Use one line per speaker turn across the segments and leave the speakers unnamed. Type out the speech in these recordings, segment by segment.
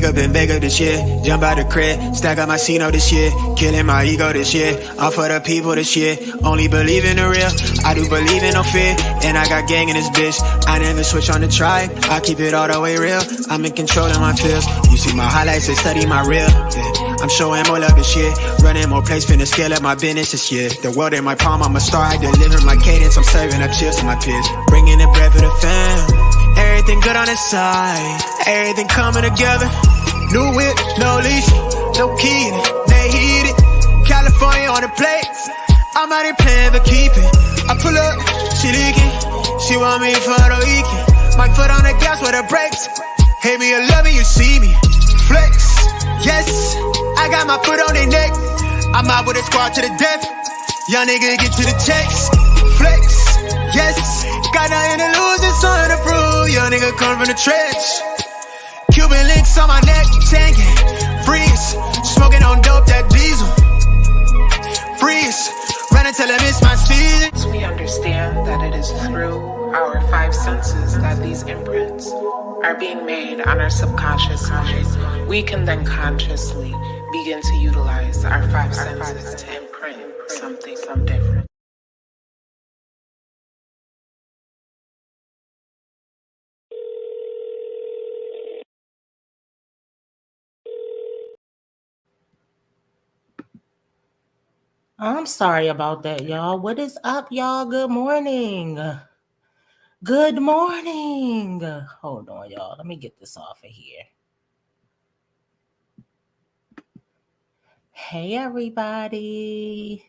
Wake up and bake up this year. Jump out the crib, stack up my C-No this year. Killing my ego this year. All for the people this year. Only believe in the real. I do believe in no fear. And I got gang in this bitch. I never switch on the tribe. I keep it all the way real. I'm in control of my feels. You see my highlights and study my real. Yeah. I'm showing more love this year. Running more plays, finna scale up my business this year. The world in my palm, I'm a star. I deliver my cadence. I'm serving up cheers to my peers. Bringing the bread for the fam. Everything good on the side. Everything coming together. New whip, no leash, no key. They heat it. California on the plate. I'm out here playing but keep it. I pull up, she leaking. She want me for the weekend. My foot on the gas with the brakes. Hate me or love me, you see me. Flex, yes. I got my foot on their neck. I'm out with a squad to the death. Young nigga get to the checks. Flex, yes. Got nothing to lose and something to prove. Young nigga come from the trench. Cuban links on my neck, tanking. Freeze, smoking on dope, that diesel. Freeze, run until I miss my season.
We understand that it is through our five senses that these imprints are being made on our subconscious mind. We can then consciously begin to utilize our five senses to imprint something different.
I'm sorry about that, y'all. What is up, y'all? Good morning. Good morning. Hold on, y'all. Let me get this off of here. Hey, everybody.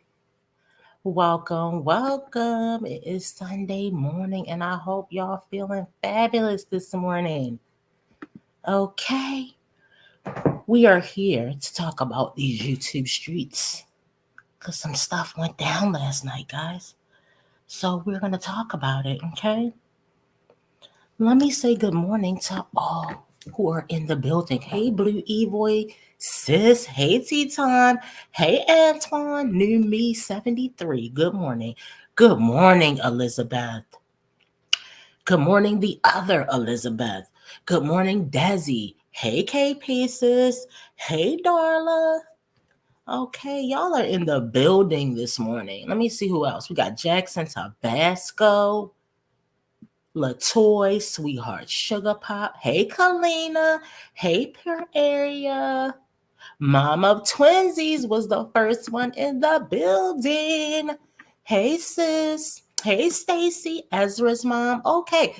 Welcome. It is Sunday morning, and I hope y'all feeling fabulous this morning. Okay. We are here to talk about these YouTube streets. Because some stuff went down last night, guys. So we're going to talk about it, okay? Let me say good morning to all who are in the building. Hey, Blue Evoy, sis. Hey, T-Time. Hey, Antoine. New Me 73. Good morning. Good morning, Elizabeth. Good morning, the other Elizabeth. Good morning, Desi. Hey, KP, sis. Hey, Darla. Okay, y'all are in the building this morning. Let me see who else. We got Jackson Tabasco, Latoy, Sweetheart Sugar Pop. Hey, Kalina. Hey, Pure Area. Mom of Twinsies was the first one in the building. Hey, sis. Hey, Stacy, Ezra's mom. Okay,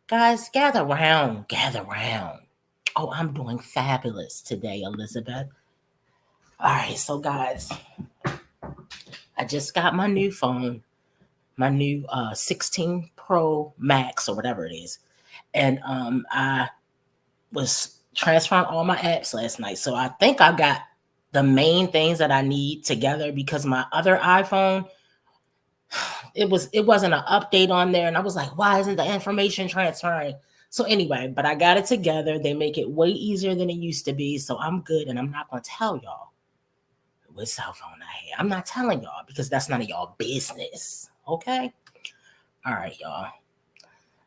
guys, gather round. Oh, I'm doing fabulous today, Elizabeth. All right, so guys, I just got my new phone, my new 16 Pro Max or whatever it is. And I was transferring all my apps last night. So I think I got the main things that I need together because my other iPhone, it wasn't an update on there. And I was like, why isn't the information transferring? So anyway, but I got it together. They make it way easier than it used to be. So I'm good. And I'm not going to tell y'all what cell phone I had. I'm not telling y'all because that's none of y'all business. Okay? All right, y'all.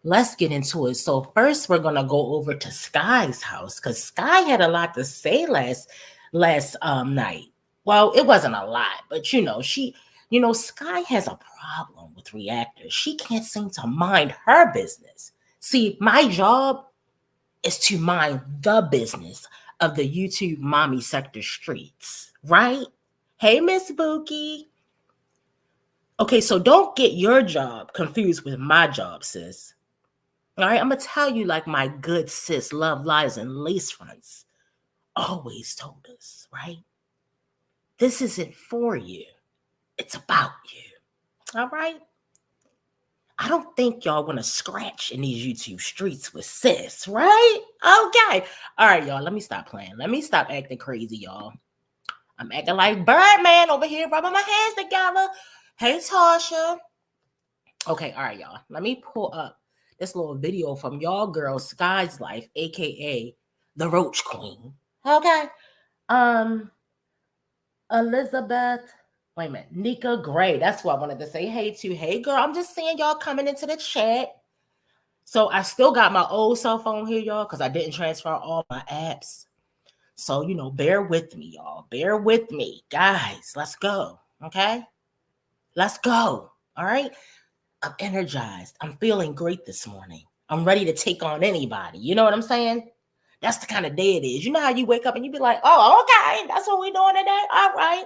Let's get into it. So first, we're going to go over to Sky's house because Sky had a lot to say last night. Well, it wasn't a lot, but Sky has a problem with reactors. She can't seem to mind her business. See, my job is to mind the business of the YouTube mommy sector streets, right? Hey, Miss Bookie. Okay, so don't get your job confused with my job, sis. All right, I'm going to tell you like my good sis, Love Lies and Lace Fronts always told us, right? This isn't for you. It's about you. All right? I don't think y'all want to scratch in these YouTube streets with sis, right? Okay. All right, y'all, let me stop playing. Let me stop acting crazy, y'all. I'm acting like Birdman over here, rubbing my hands together. Hey, Tasha. Okay, all right, y'all. Let me pull up this little video from y'all girl Sky's Life, aka the Roach Queen. Okay. Elizabeth, wait a minute, Nika Gray. That's what I wanted to say hey to. Hey, girl, I'm just seeing y'all coming into the chat. So I still got my old cell phone here, y'all, because I didn't transfer all my apps. So, bear with me, y'all. Bear with me. Guys, let's go. Okay? Let's go. All right? I'm energized. I'm feeling great this morning. I'm ready to take on anybody. You know what I'm saying? That's the kind of day it is. You know how you wake up and you be like, oh, okay, that's what we're doing today. All right.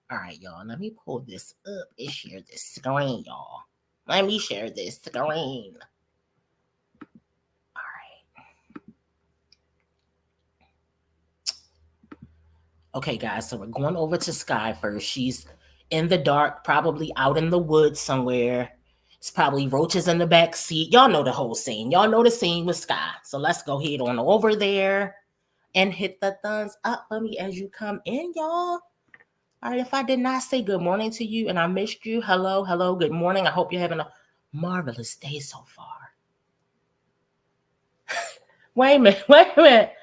All right, y'all. Let me pull this up and share this screen, y'all. Let me share this screen. Okay, guys, so we're going over to Sky first. She's in the dark, probably out in the woods somewhere. It's probably roaches in the back seat. Y'all know the whole scene. Y'all know the scene with Sky. So let's go head on over there and hit the thumbs up for me as you come in, y'all. All right, if I did not say good morning to you and I missed you, hello, good morning. I hope you're having a marvelous day so far. Wait a minute.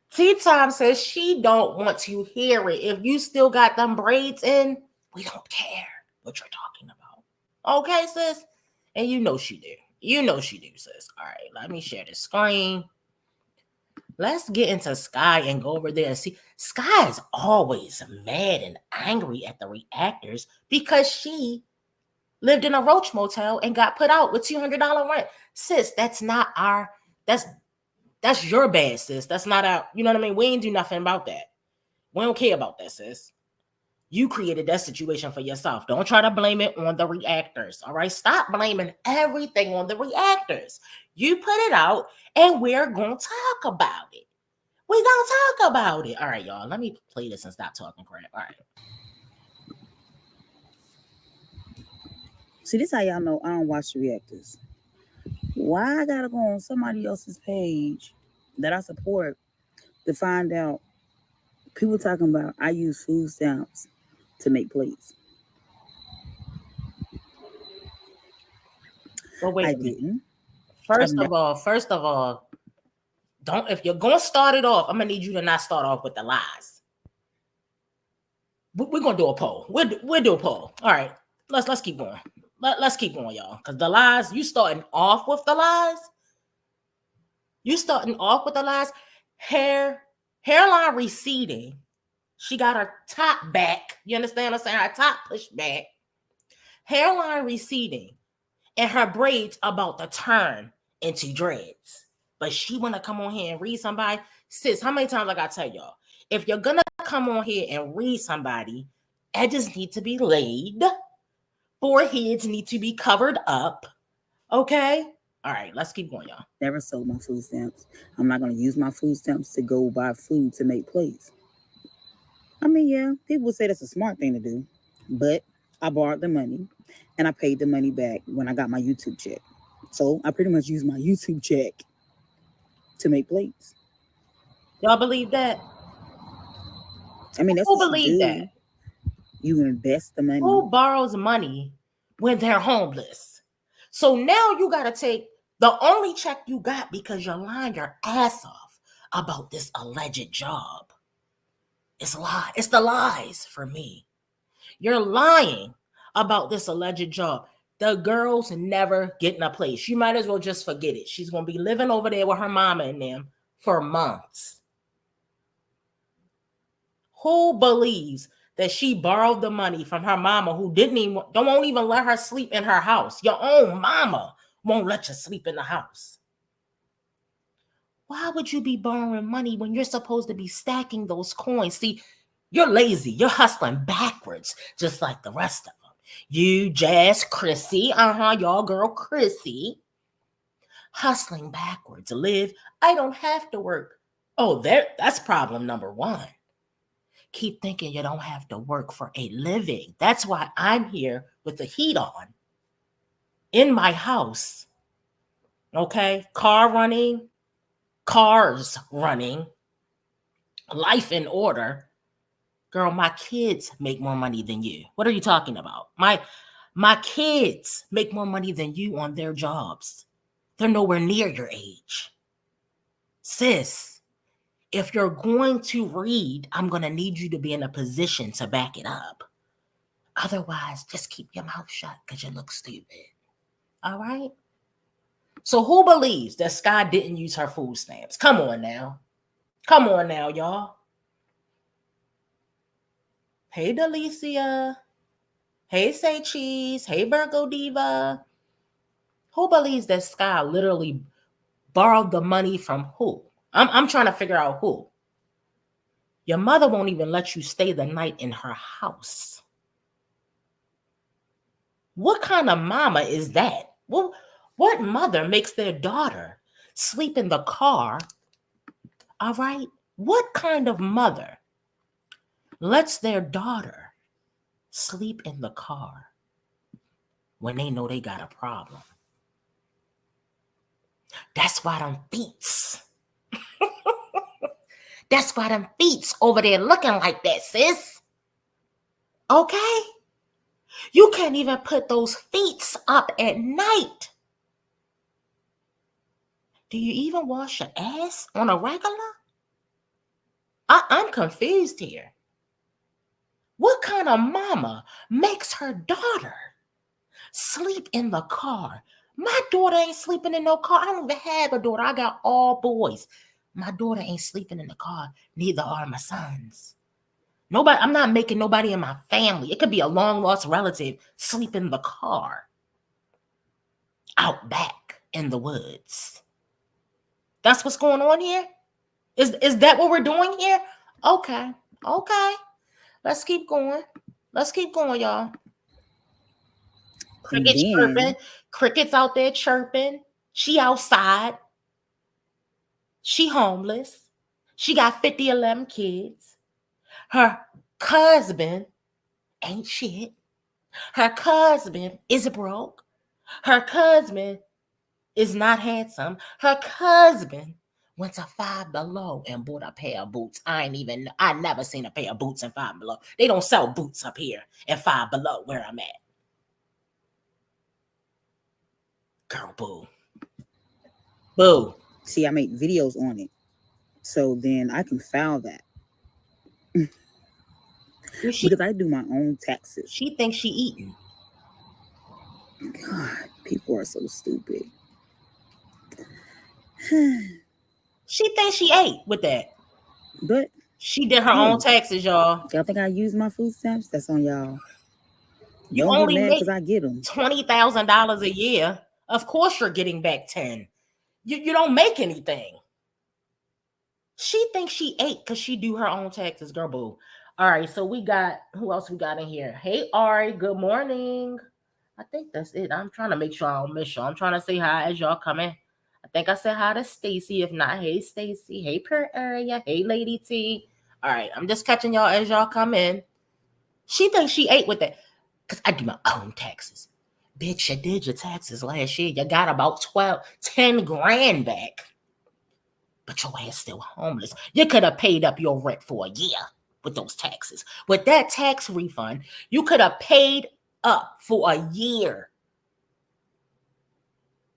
Tea Time says she don't want to hear it. If you still got them braids in, we don't care what you're talking about. Okay, sis? And you know she do. You know she do, sis. All right, let me share the screen. Let's get into Sky and go over there and see. Sky is always mad and angry at the reactors because she lived in a roach motel and got put out with $200 rent. Sis, that's not our, that's your bad, sis. That's not our, you know what I mean? We ain't do nothing about that. We don't care about that, sis. You created that situation for yourself. Don't try to blame it on the reactors, all right? Stop blaming everything on the reactors. You put it out, and we're going to talk about it. We're going to talk about it. All right, y'all. Let me play this and stop talking crap. All right.
See, this how y'all know I don't watch the reactors. Why I gotta go on somebody else's page that I support to find out people talking about I use food stamps to make plates?
Well, wait
I
a minute.
didn't.
First of all, don't, if you're gonna start it off, I'm gonna need you to not start off with the lies. We're gonna do a poll. We'll do a poll. All right, let's keep going. Let's keep going, y'all. Because the lies, you starting off with the lies. You starting off with the lies. Hairline receding. She got her top back. You understand what I'm saying? Her top pushed back. Hairline receding. And her braids about to turn into dreads. But she want to come on here and read somebody. Sis, how many times I got to tell y'all? If you're going to come on here and read somebody, edges need to be laid. Foreheads need to be covered up. Okay? All right, let's keep going, y'all.
Never sold my food stamps. I'm not going to use my food stamps to go buy food to make plates. I mean, yeah, people would say that's a smart thing to do. But I borrowed the money and I paid the money back when I got my YouTube check. So I pretty much used my YouTube check to make plates.
Y'all believe that?
I mean, that's
Who
what
believe
you do.
that?
You invest the money.
Who borrows money when they're homeless? So now you got to take the only check you got because you're lying your ass off about this alleged job. It's a lie. It's the lies for me. You're lying about this alleged job. The girl's never getting a place. You might as well just forget it. She's going to be living over there with her mama and them for months. Who believes that she borrowed the money from her mama who won't even let her sleep in her house? Your own mama won't let you sleep in the house. Why would you be borrowing money when you're supposed to be stacking those coins? See, you're lazy. You're hustling backwards, just like the rest of them. You, Jazz, Chrissy, y'all girl Chrissy, hustling backwards. Live, I don't have to work. Oh, that's problem number one. Keep thinking you don't have to work for a living. That's why I'm here with the heat on in my house. Okay? Cars running, life in order. Girl, my kids make more money than you. What are you talking about? My kids make more money than you on their jobs. They're nowhere near your age. Sis, if you're going to read, I'm going to need you to be in a position to back it up. Otherwise, just keep your mouth shut because you look stupid. All right? So who believes that Sky didn't use her food stamps? Come on now. Come on now, y'all. Hey, Delicia. Hey, Say Cheese. Hey, Virgo Diva. Who believes that Sky literally borrowed the money from who? I'm trying to figure out who. Your mother won't even let you stay the night in her house. What kind of mama is that? What mother makes their daughter sleep in the car? All right. What kind of mother lets their daughter sleep in the car when they know they got a problem? That's why them feets. That's why them feets over there looking like that, sis. Okay? You can't even put those feet up at night. Do you even wash your ass on a regular? I'm confused here. What kind of mama makes her daughter sleep in the car? My daughter ain't sleeping in no car. I don't even have a daughter. I got all boys. My daughter ain't sleeping in the car. Neither are my sons. Nobody. I'm not making nobody in my family. It could be a long lost relative sleep in the car out back in the woods. That's what's going on here? Is that what we're doing here? Okay. Let's keep going. Y'all. Crickets chirping. Crickets out there chirping. She outside. She homeless. She got 11 kids. Her husband ain't shit. Her husband is broke. Her husband is not handsome. Her husband went to Five Below and bought a pair of boots. I never seen a pair of boots in Five Below. They don't sell boots up here in Five Below where I'm at. Girl, boo. Boo.
See, I make videos on it. So then I can file that. Because I do my own taxes.
She thinks she eating.
God, people are so stupid.
She thinks she ate with that.
But
she did her own taxes, y'all.
Y'all think I use my food stamps? That's on y'all.
You
Don't
only
get mad
make
because I get them.
$20,000 a year. Of course you're getting back 10. You don't make anything. She thinks she ate because she do her own taxes, girl boo. All right, so we got, who else we got in here? Hey, Ari, good morning. I think that's it. I'm trying to make sure I don't miss y'all. I'm trying to say hi as y'all come in. I think I said hi to Stacy. If not, hey, Stacy. Hey, Per Area. Hey, Lady T. All right, I'm just catching y'all as y'all come in. She thinks she ate with it because I do my own taxes. Bitch, you did your taxes last year. You got about 10 grand back. But your ass still homeless. You could have paid up your rent for a year with those taxes. With that tax refund, you could have paid up for a year.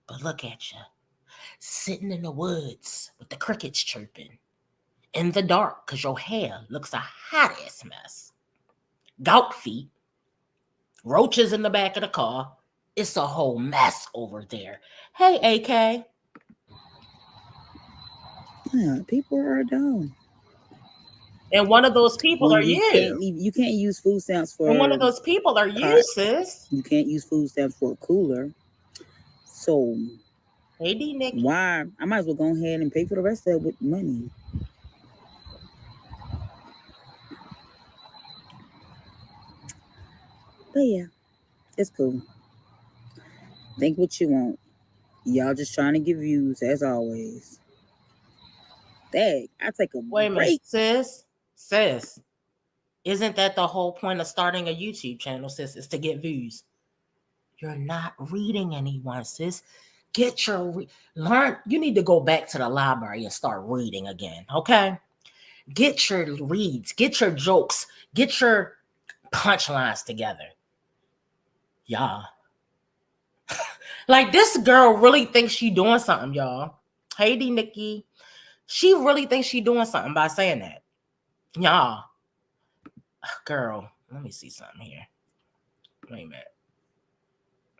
But look at you, sitting in the woods with the crickets chirping, in the dark because your hair looks a hot ass mess. Gout feet, roaches in the back of the car. It's a whole mess over there. Hey, AK.
Yeah, people are dumb.
And one of those people are you.
You can't use food stamps for.
And one of those people are you, sis.
You can't use food stamps for a cooler. So,
hey, D Nick.
Why? I might as well go ahead and pay for the rest of it with money. But yeah, it's cool. Think what you want. Y'all just trying to get views as always. Dang, I take a
Wait a
break.
minute, sis. Isn't that the whole point of starting a YouTube channel, sis? Is to get views. You're not reading anyone, sis. Get your learn. You need to go back to the library and start reading again. Okay. Get your reads. Get your jokes. Get your punchlines together. Y'all. Like this girl really thinks she doing something, y'all. Hey, D Nikki. She really thinks she doing something by saying that. Y'all. Girl, let me see something here. Wait a minute.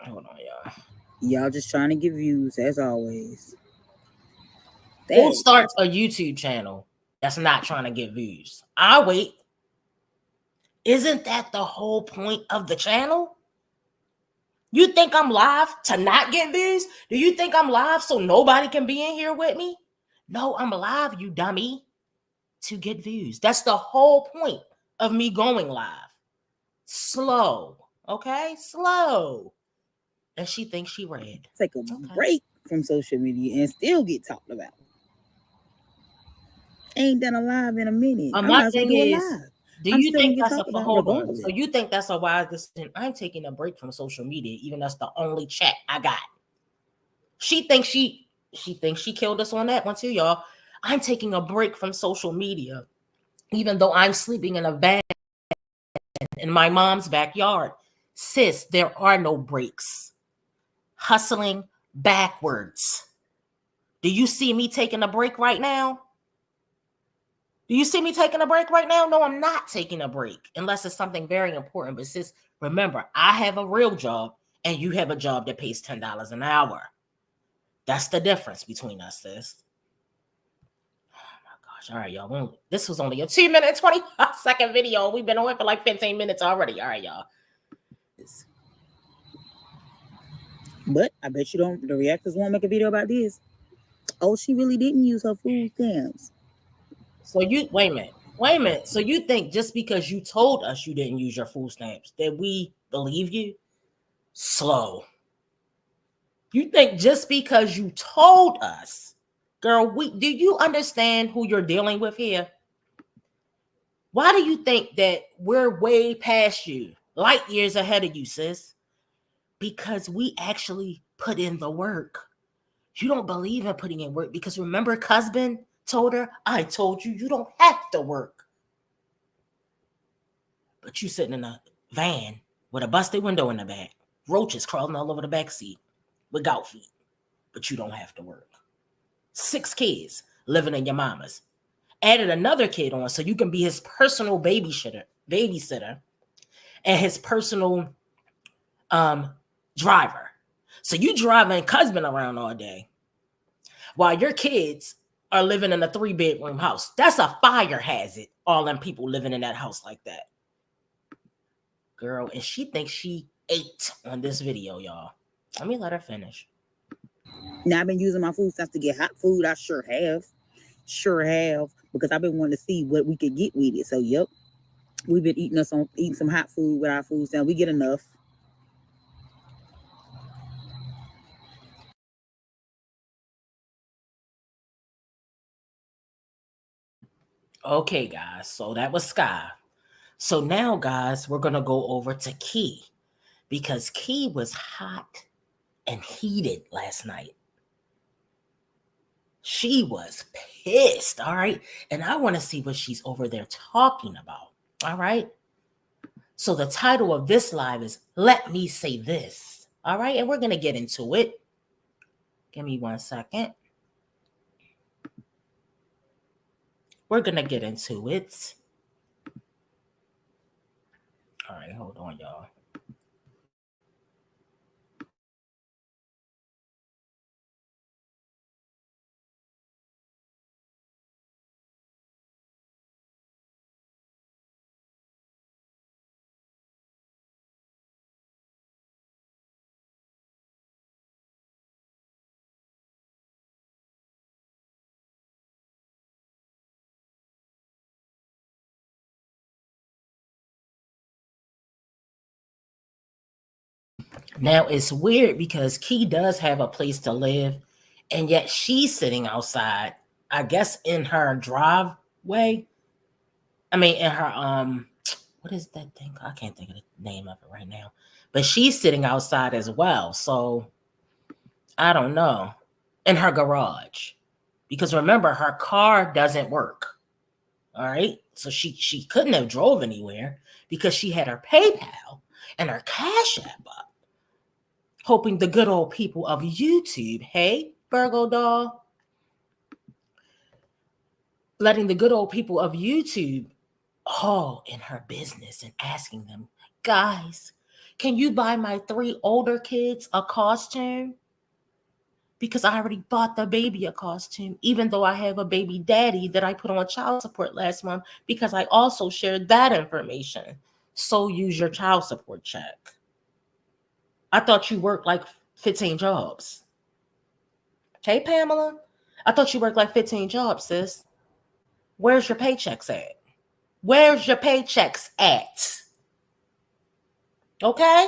Hold on, y'all.
Y'all just trying to get views as always.
Who
That
starts a YouTube channel that's not trying to get views? I'll wait. Isn't that the whole point of the channel? You think I'm live to not get views? Do you think I'm live so nobody can be in here with me? No, I'm live, you dummy, to get views. That's the whole point of me going live. Slow, okay? Slow. And she thinks she read.
take a break from social media and still get talked about. Ain't done a live in a minute. I
My
might as well
thing
do a
is,
live.
do
I'm
you
still
think
gonna get
that's
talked about
hold on?
regardless.
So you think that's a wise decision? I'm taking a break from social media, even that's the only chat I got. She thinks she thinks she killed us on that one too, y'all. I'm taking a break from social media, even though I'm sleeping in a van in my mom's backyard. Sis, there are no breaks. Hustling backwards. Do you see me taking a break right now? Do you see me taking a break right now? No, I'm not taking a break unless it's something very important. But sis, remember, I have a real job and you have a job that pays $10 an hour. That's the difference between us, sis. Oh my gosh. All right, y'all. This was only a 2-minute, 25-second video. We've been on it for like 15 minutes already. All right, y'all.
But I bet you don't. The reactors won't make a video about this. Oh, she really didn't use her food stamps.
So you wait a minute. So you think just because you told us you didn't use your food stamps that we believe you? Slow. You think just because you told us, girl, do you understand who you're dealing with here? Why do you think that we're way past you, light years ahead of you, sis? Because we actually put in the work. You don't believe in putting in work because remember, husband told her, I told you, you don't have to work. But you sitting in a van with a busted window in the back, roaches crawling all over the back seat with gout feet, but you don't have to work. 6 kids living in your mama's. Added another kid on so you can be his personal babysitter, and his personal driver. So you driving husband around all day while your kids are living in a 3-bedroom house. That's a fire hazard, all them people living in that house like that. Girl, and she thinks she ate on this video, y'all. Let me let her finish.
Now I've been using my food stamps to get hot food. I sure have. Because I've been wanting to see what we could get with it. So yep. We've been eating some hot food with our food stamps. We get enough.
Okay, guys. So that was Sky. So now, guys, we're going to go over to Key because Key was hot and heated last night. She was pissed, all right? And I want to see what she's over there talking about, all right? So the title of this live is Let Me Say This, all right? And we're going to get into it. Give me 1 second. We're going to get into it. All right, hold on, y'all. Now it's weird because Key does have a place to live, and yet she's sitting outside, I guess in her driveway. I mean, in her what is that thing? I can't think of the name of it right now. But she's sitting outside as well. So I don't know. In her garage. Because remember, her car doesn't work. All right. So she couldn't have drove anywhere because she had her PayPal and her Cash App up. Hoping the good old people of YouTube, hey, Virgo doll, letting the good old people of YouTube all in her business and asking them, guys, Can you buy my 3 older kids a costume? Because I already bought the baby a costume, even though I have a baby daddy that I put on child support last month because I also shared that information. So use your child support check. I thought you worked like 15 jobs. Hey, Pamela. I thought you worked like 15 jobs, sis. Where's your paychecks at? Where's your paychecks at? Okay?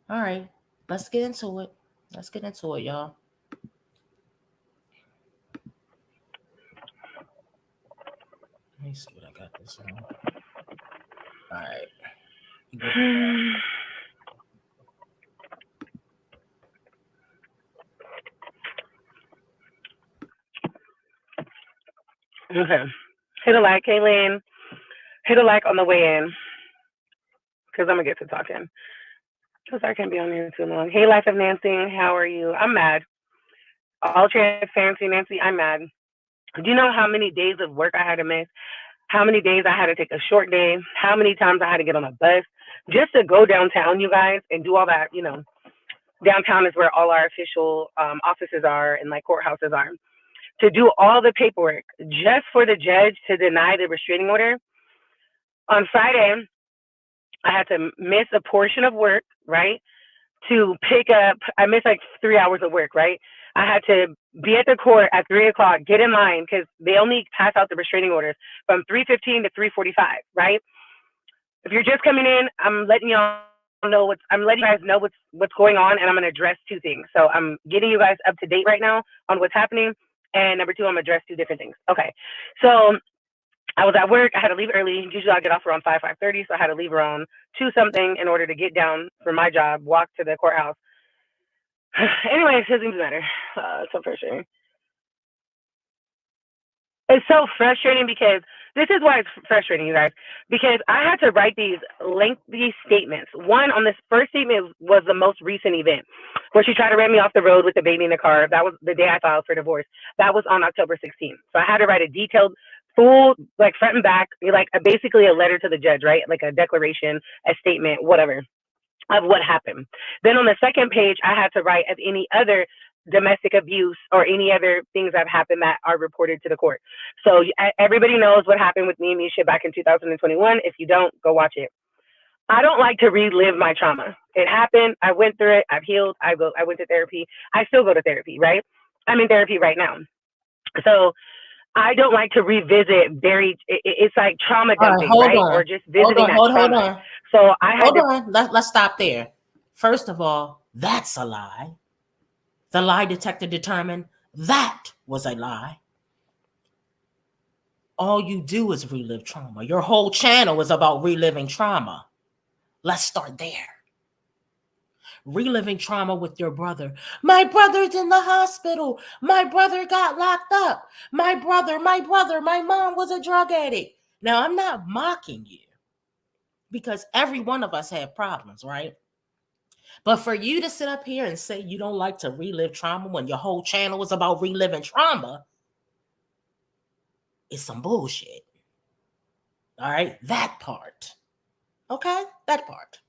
All right. Let's get into it. Let's get into it, y'all. Let me see what I got this on. All right.
Okay. Hit a like, Kaylin. Hit a like on the way in, because I'm going to get to talking. Because I can't be on here too long. Hey, Life of Nancy. How are you? I'm mad. All transparency, Nancy, I'm mad. Do you know how many days of work I had to miss? How many days I had to take a short day? How many times I had to get on a bus just to go downtown, you guys, and do all that, you know. Downtown is where all our official offices are and like courthouses are. To do all the paperwork just for the judge to deny the restraining order. On Friday, I had to miss a portion of work, right? To pick up, I missed like 3 hours of work, right? I had to be at the court at 3 o'clock, get in line, because they only pass out the restraining orders from 3:15 to 3:45, right? If you're just coming in, I'm letting you guys know what's going on, and I'm going to address 2 things. So I'm getting you guys up to date right now on what's happening, and number 2, I'm going to address 2 different things. Okay, so I was at work. I had to leave early. Usually I get off around 5:30, so I had to leave around 2 something in order to get down for my job, walk to the courthouse. Anyways, it doesn't even matter. So frustrating. It's so frustrating because this is why it's frustrating, you guys, because I had to write these lengthy statements. One, on this first statement was the most recent event where she tried to ram me off the road with the baby in the car. That was the day I filed for divorce. That was on October 16th. So I had to write a detailed, full, like front and back, like basically a letter to the judge, right? Like a declaration, a statement, whatever, of what happened. Then on the second page, I had to write of any other domestic abuse or any other things that have happened that are reported to the court. So everybody knows what happened with me and Misha back in 2021. If you don't, go watch it. I don't like to relive my trauma. It happened. I went through it. I've healed. I went to therapy. I still go to therapy, right? I'm in therapy right now. So I don't like to revisit it's like trauma dumping, right? Or just visiting that trauma.
Hold on.
So I had
Let's stop there. First of all, that's a lie. The lie detector determined that was a lie. All you do is relive trauma. Your whole channel is about reliving trauma. Let's start there. Reliving trauma with your brother. My brother's in the hospital. My brother got locked up. My brother, my mom was a drug addict. Now, I'm not mocking you because every one of us have problems, right? But for you to sit up here and say you don't like to relive trauma when your whole channel is about reliving trauma is some bullshit. All right, that part. Okay, that part.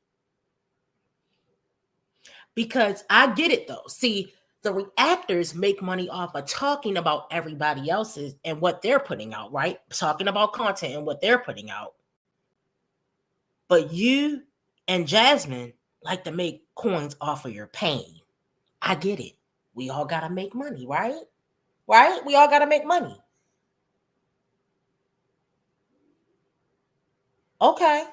Because I get it though. See, the reactors make money off of talking about everybody else's and what they're putting out, right? Talking about content and what they're putting out. But you and Jasmine like to make coins off of your pain. I get it. We all got to make money, right? Right? We all got to make money. Okay.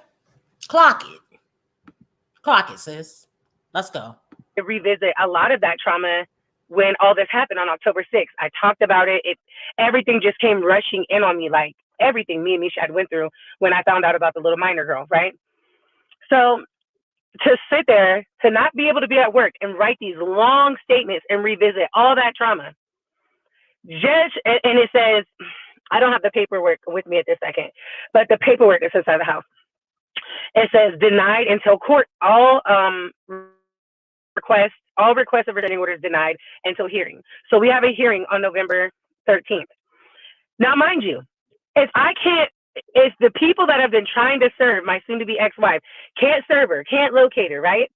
Clock it, sis. Let's go.
to revisit a lot of that trauma when all this happened on October 6th. I talked about it. Everything just came rushing in on me, like everything me and Misha had went through when I found out about the little minor girl, right? So to sit there, to not be able to be at work and write these long statements and revisit all that trauma, and it says, I don't have the paperwork with me at this second, but the paperwork that's inside the house, it says denied until court, all requests of restraining orders denied until hearing. So we have a hearing on November 13th. Now, mind you, if I can't It's the people that have been trying to serve my soon-to-be ex-wife can't serve her, can't locate her, right?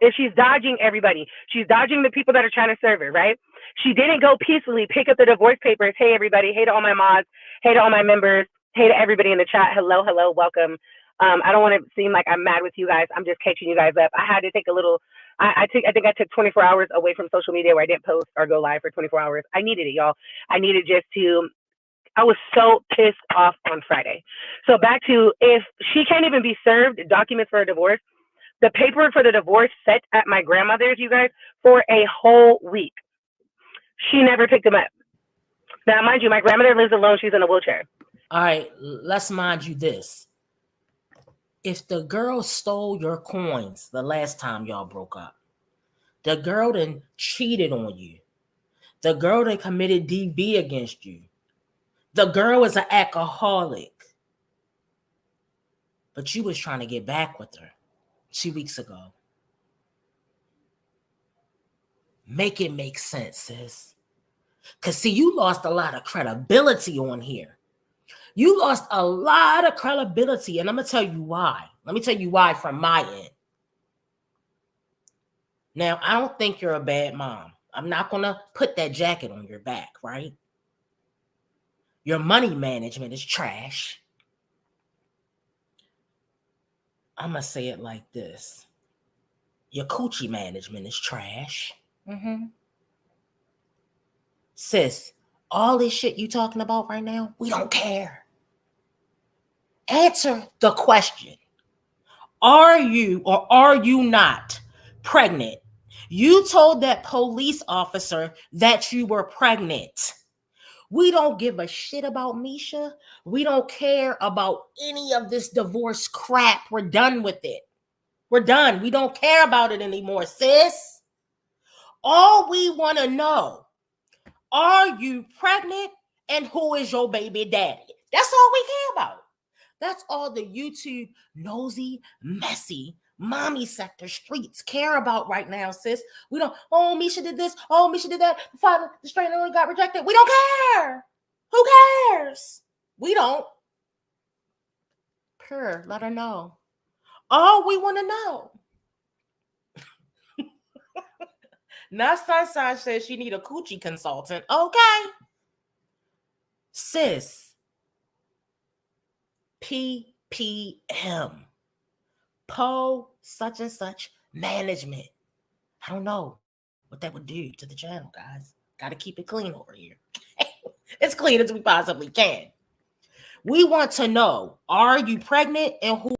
If she's dodging everybody, she's dodging the people that are trying to serve her, right? She didn't go peacefully pick up the divorce papers. Hey, everybody. Hey to all my mods. Hey to all my members. Hey to everybody in the chat. Hello, hello, welcome. I don't want to seem like I'm mad with you guys. I'm just catching you guys up. I had to take a little. I think I took 24 hours away from social media where I didn't post or go live for 24 hours. I needed it, y'all. I needed just to. I was so pissed off on Friday. So back to, if she can't even be served documents for a divorce, the paperwork for the divorce sat at my grandmother's, you guys, for a whole week. She never picked them up. Now, mind you, my grandmother lives alone. She's in a wheelchair.
All right, let's mind you this. If the girl stole your coins the last time y'all broke up, the girl then cheated on you, the girl that committed DV against you, the girl is an alcoholic, but you was trying to get back with her 2 weeks ago. Make it make sense, sis. Because, see, you lost a lot of credibility on here. You lost a lot of credibility, and I'm going to tell you why. Let me tell you why from my end. Now, I don't think you're a bad mom. I'm not going to put that jacket on your back, right? Your money management is trash. I'm going to say it like this. Your coochie management is trash. Sis, all this shit you talking about right now, we don't care. Answer the question. Are you or are you not pregnant? You told that police officer that you were pregnant. We don't give a shit about Misha. We don't care about any of this divorce crap. We're done with it. We're done. We don't care about it anymore, sis. All we want to know, are you pregnant and who is your baby daddy? That's all we care about. That's all the YouTube nosy, messy, mommy sector streets care about right now, sis. We don't, oh, Misha did this, oh, Misha did that, the strainer got rejected. We don't care. Who cares? We don't. Purr, let her know. All we want to know. Now Sunshine says she need a coochie consultant. Okay. Sis. PPM. Po such and such management. I don't know what that would do to the channel, guys. Got to keep it clean over here. As clean as we possibly can. We want to know, are you pregnant and who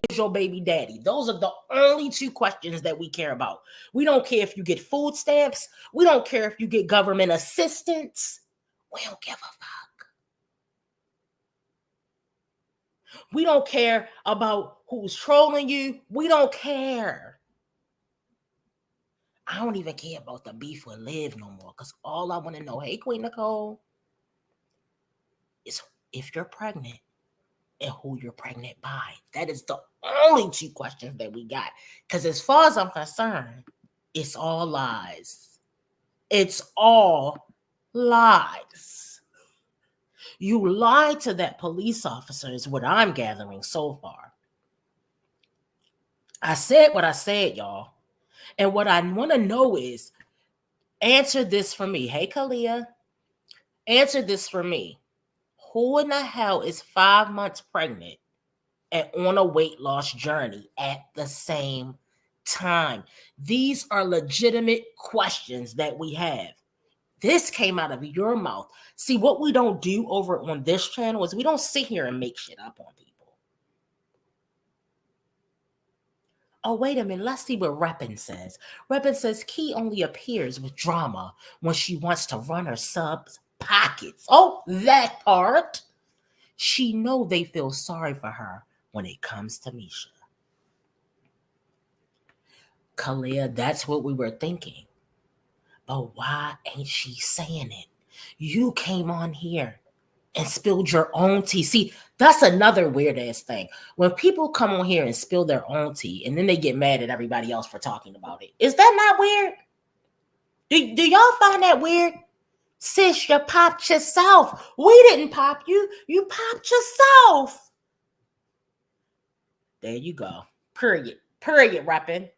is your baby daddy? Those are the only two questions that we care about. We don't care if you get food stamps. We don't care if you get government assistance. We don't give a fuck. We don't care about who's trolling you. We don't care. I don't even care about the beef with Liv no more, because all I want to know, hey, Queen Nicole, is if you're pregnant and who you're pregnant by. That is the only two questions that we got. Because as far as I'm concerned, it's all lies. It's all lies. You lied to that police officer is what I'm gathering so far. I said what I said, y'all. And what I want to know is, answer this for me. Hey, Kalia, answer this for me. Who in the hell is 5 months pregnant and on a weight loss journey at the same time? These are legitimate questions that we have. This came out of your mouth. See, what we don't do over on this channel is we don't sit here and make shit up on people. Oh, wait a minute. Let's see what Reppin says. Reppin says Key only appears with drama when she wants to run her subs' pockets. Oh, that part. She know they feel sorry for her when it comes to Misha. Kalia, that's what we were thinking. But why ain't she saying it? You came on here and spilled your own tea. See, that's another weird ass thing. When people come on here and spill their own tea and then they get mad at everybody else for talking about it. Is that not weird? Do y'all find that weird? Sis, you popped yourself. We didn't pop you. You popped yourself. There you go. Period. Period, repping.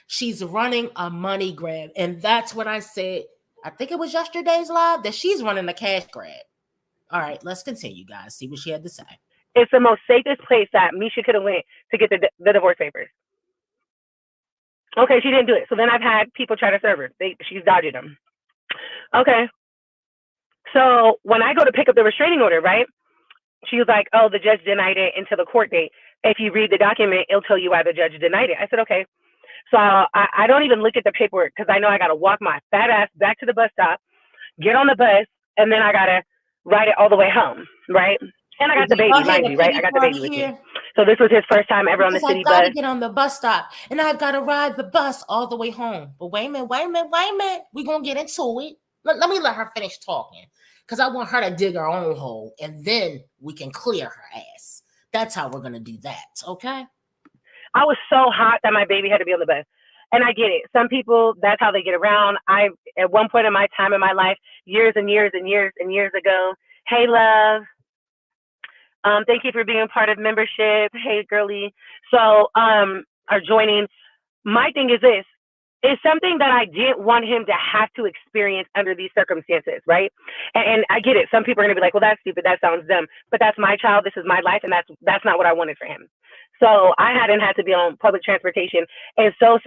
She's running a money grab. And that's what I said. I think it was yesterday's live that she's running a cash grab. All right, let's continue, guys. See what she had to say.
It's the most safest place that Misha could have went to get the divorce papers. Okay, she didn't do it. So then I've had people try to serve her. She's dodging them. Okay. So when I go to pick up the restraining order, right? She was like, oh, the judge denied it until the court date. If you read the document, it'll tell you why the judge denied it. I said, okay. So I don't even look at the paperwork because I know I got to walk my fat ass back to the bus stop, get on the bus, and then I got to ride it all the way home, right? And I got the baby, mind you, right? I got the baby with me. So this was his first time ever on the city bus.
I've got to get on the bus stop, and I've got to ride the bus all the way home. But wait a minute. We're going to get into it. Let me let her finish talking, because I want her to dig her own hole, and then we can clear her ass. That's how we're going to do that, okay?
I was so hot that my baby had to be on the bus. And I get it. Some people, that's how they get around. At one point in my time in my life, years and years and years and years ago, hey, love. Thank you for being part of membership. Hey, girly. So, are joining. My thing is this. It's something that I didn't want him to have to experience under these circumstances, right? And I get it. Some people are going to be like, well, that's stupid. That sounds dumb. But that's my child. This is my life. And that's not what I wanted for him. So I hadn't had to be on public transportation in so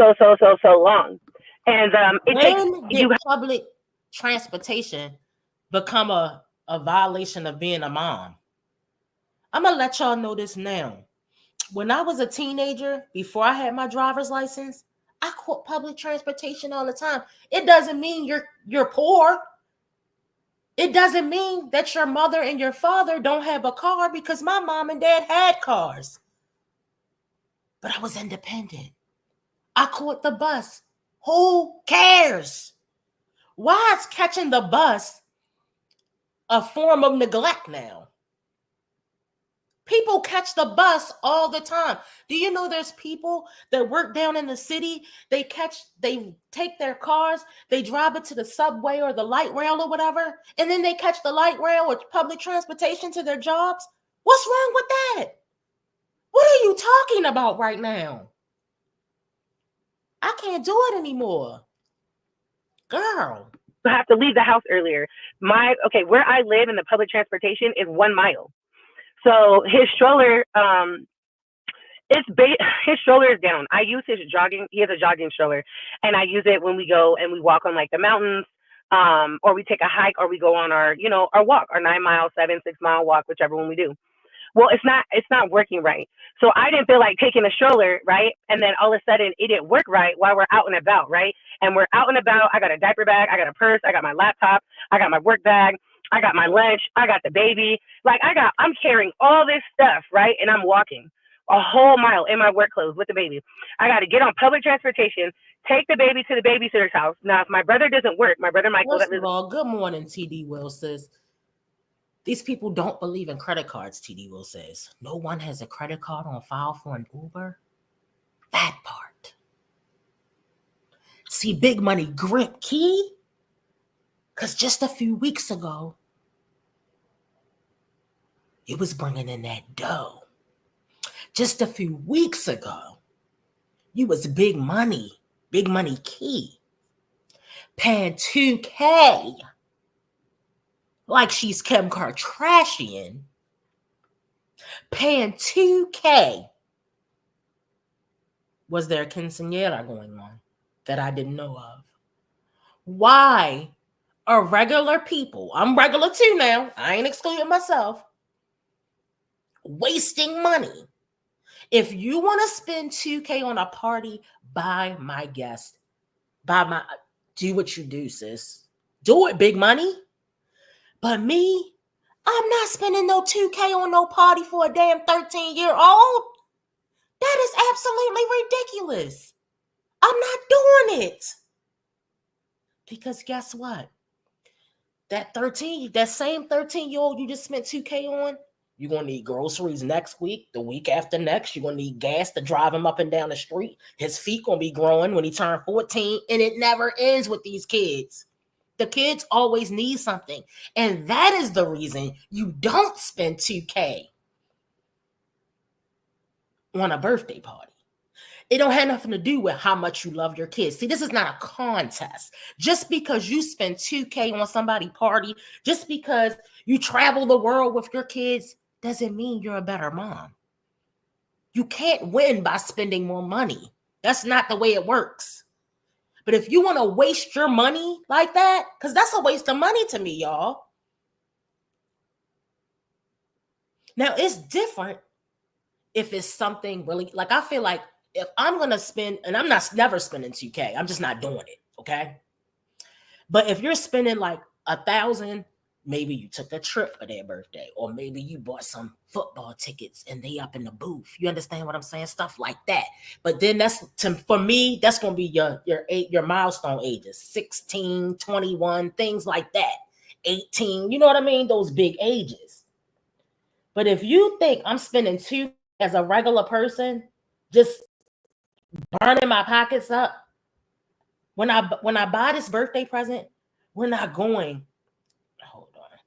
long. And
public transportation become a violation of being a mom? I'm going to let y'all know this now. When I was a teenager, before I had my driver's license, I caught public transportation all the time. It doesn't mean you're poor. It doesn't mean that your mother and your father don't have a car, because my mom and dad had cars. But I was independent. I caught the bus. Who cares? Why is catching the bus a form of neglect now? People catch the bus all the time. Do you know there's people that work down in the city? They take their cars, they drive it to the subway or the light rail or whatever, and then they catch the light rail or public transportation to their jobs. What's wrong with that? What are you talking about right now? I can't do it anymore. Girl.
You have to leave the house earlier. Where I live in the public transportation is 1 mile. So his stroller, his stroller is down. I use his jogging. He has a jogging stroller, and I use it when we go and we walk on like the mountains, or we take a hike, or we go on our walk, our 9 mile, 6 mile walk, whichever one we do. Well, it's not working right. So I didn't feel like taking a stroller, right? And then all of a sudden it didn't work right while we're out and about, right? And we're out and about. I got a diaper bag, I got a purse, I got my laptop, I got my work bag, I got my lunch, I got the baby. I'm carrying all this stuff, right? And I'm walking a whole mile in my work clothes with the baby. I got to get on public transportation, take the baby to the babysitter's house. Now, if my brother doesn't work, my brother Michael.
First of all, good morning, TD Will says. These people don't believe in credit cards, TD Will says. No one has a credit card on file for an Uber. That part. See, big money grip key? Because just a few weeks ago, it was bringing in that dough. Just a few weeks ago, you was big money key. Paying $2K. Like she's Kim Kardashian, paying $2K. Was there a quinceañera going on that I didn't know of? Why are regular people, I'm regular too now, I ain't excluding myself, wasting money? If you want to spend $2K on a party, buy my guest. Do what you do, sis. Do it, big money. But me, I'm not spending no $2K on no party for a damn 13-year-old. That is absolutely ridiculous. I'm not doing it. Because guess what? That same 13-year-old you just spent $2K on, you're going to need groceries next week, the week after next. You're going to need gas to drive him up and down the street. His feet going to be growing when he turns 14, and it never ends with these kids. The kids always need something. And that is the reason you don't spend $2K on a birthday party. It don't have nothing to do with how much you love your kids. See, this is not a contest. Just because you spend $2K on somebody's party, just because you travel the world with your kids, doesn't mean you're a better mom. You can't win by spending more money. That's not the way it works. But if you want to waste your money like that, because that's a waste of money to me, y'all. Now, it's different if it's something really, like, I feel like if I'm going to spend, and I'm not never spending $2K, I'm just not doing it, okay? But if you're spending like $1,000, maybe you took a trip for their birthday, or maybe you bought some football tickets and they up in the booth. You understand what I'm saying? Stuff like that. But then for me, that's going to be your milestone ages, 16, 21, things like that, 18. You know what I mean? Those big ages. But if you think I'm spending $2 as a regular person, just burning my pockets up, when I buy this birthday present, we're not going. Hold on.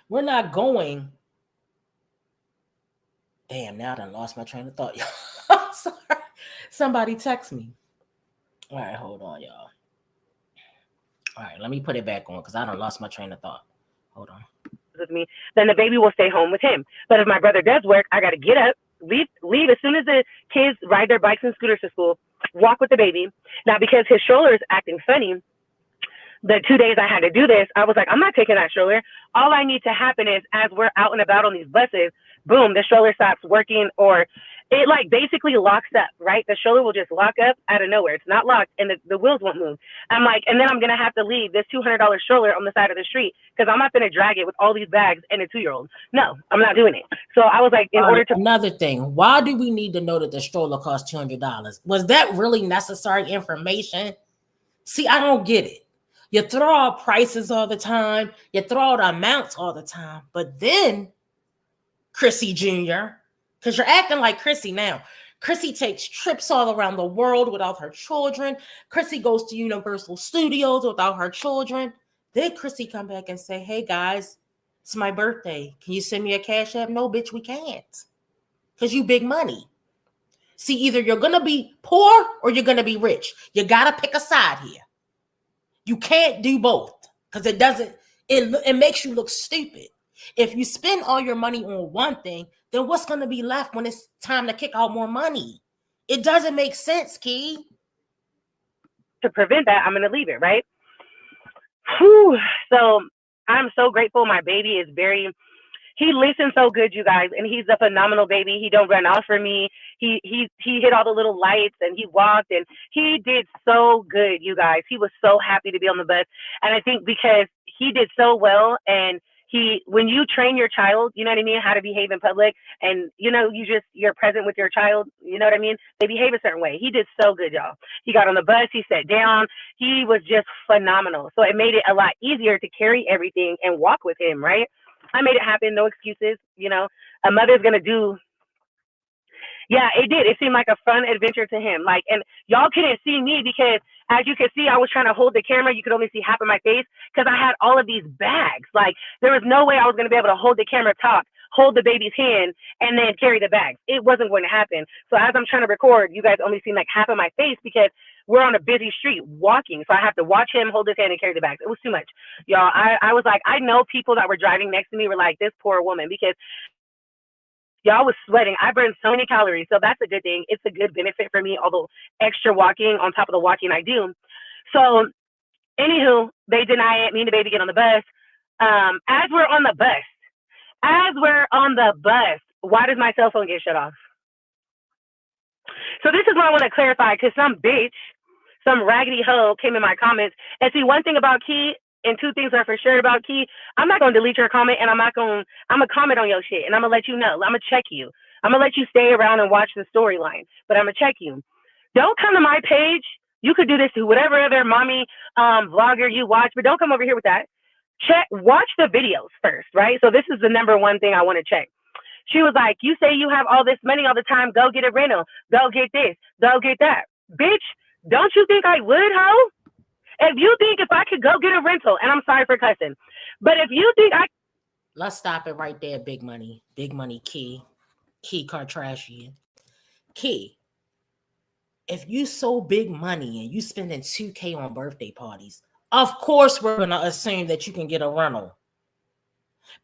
We're not going. Damn, now I done lost my train of thought, y'all. I'm sorry. Somebody text me. All right, hold on, y'all. All right, let me put it back on because I done lost my train of thought. Hold on.
With me, then the baby will stay home with him. But if my brother does work, I got to get up, leave as soon as the kids ride their bikes and scooters to school, walk with the baby. Now, because his stroller is acting funny, the 2 days I had to do this, I was like, I'm not taking that stroller. All I need to happen is as we're out and about on these buses, boom, the stroller stops working, or it like basically locks up, right? The stroller will just lock up out of nowhere. It's not locked and the wheels won't move. I'm like, and then I'm going to have to leave this $200 stroller on the side of the street because I'm not going to drag it with all these bags and a 2-year-old. No, I'm not doing it. So I was like,
Another thing, why do we need to know that the stroller costs $200? Was that really necessary information? See, I don't get it. You throw out prices all the time. You throw out amounts all the time. But then, Chrissy Jr., because you're acting like Chrissy now. Chrissy takes trips all around the world without her children. Chrissy goes to Universal Studios without her children. Then Chrissy come back and say, hey, guys, it's my birthday. Can you send me a cash app? No, bitch, we can't. Because you big money. See, either you're going to be poor or you're going to be rich. You got to pick a side here. You can't do both because it makes you look stupid. If you spend all your money on one thing, then what's going to be left when it's time to kick out more money? It doesn't make sense, Key.
To prevent that, I'm going to leave it, right? Whew. So I'm so grateful. My baby is he listens so good, you guys, and he's a phenomenal baby. He don't run off for me. He hit all the little lights and he walked and he did so good, you guys. He was so happy to be on the bus. And I think because he did so well, and when you train your child, you know what I mean, how to behave in public, and you know, you're present with your child, you know what I mean? They behave a certain way. He did so good, y'all. He got on the bus, he sat down, he was just phenomenal. So it made it a lot easier to carry everything and walk with him, right? I made it happen, no excuses, you know. A mother's gonna do. Yeah, it did. It seemed like a fun adventure to him. Like, and y'all couldn't see me because, as you can see, I was trying to hold the camera. You could only see half of my face because I had all of these bags. Like, there was no way I was going to be able to hold the camera, talk, hold the baby's hand, and then carry the bags. It wasn't going to happen. So as I'm trying to record, you guys only see like half of my face because we're on a busy street walking. So I have to watch him hold his hand and carry the bags. It was too much. Y'all, I was like, I know people that were driving next to me were like, this poor woman, because y'all was sweating. I burned so many calories. So that's a good thing. It's a good benefit for me, although extra walking on top of the walking I do. So anywho, they deny it. Me and the baby get on the bus. As we're on the bus, why does my cell phone get shut off? So this is what I want to clarify, because some bitch, some raggedy hoe came in my comments. And see, one thing about Key, and two things are for sure about Key, I'm not going to delete your comment, and I'm going to comment on your shit, and I'm going to let you know. I'm going to check you. I'm going to let you stay around and watch the storyline, but I'm going to check you. Don't come to my page. You could do this to whatever other mommy vlogger you watch, but don't come over here with that. Watch the videos first, right? So this is the number one thing I want to check. She was like, you say you have all this money all the time. Go get a rental. Go get this. Go get that. Bitch, Don't you think I would, ho? If you think if I could go get a rental, and I'm sorry for cussing, but if you think I...
Let's stop it right there, Big Money. Big Money Key Kardashian. Key, if you so big money and you spending $2K on birthday parties, of course we're going to assume that you can get a rental.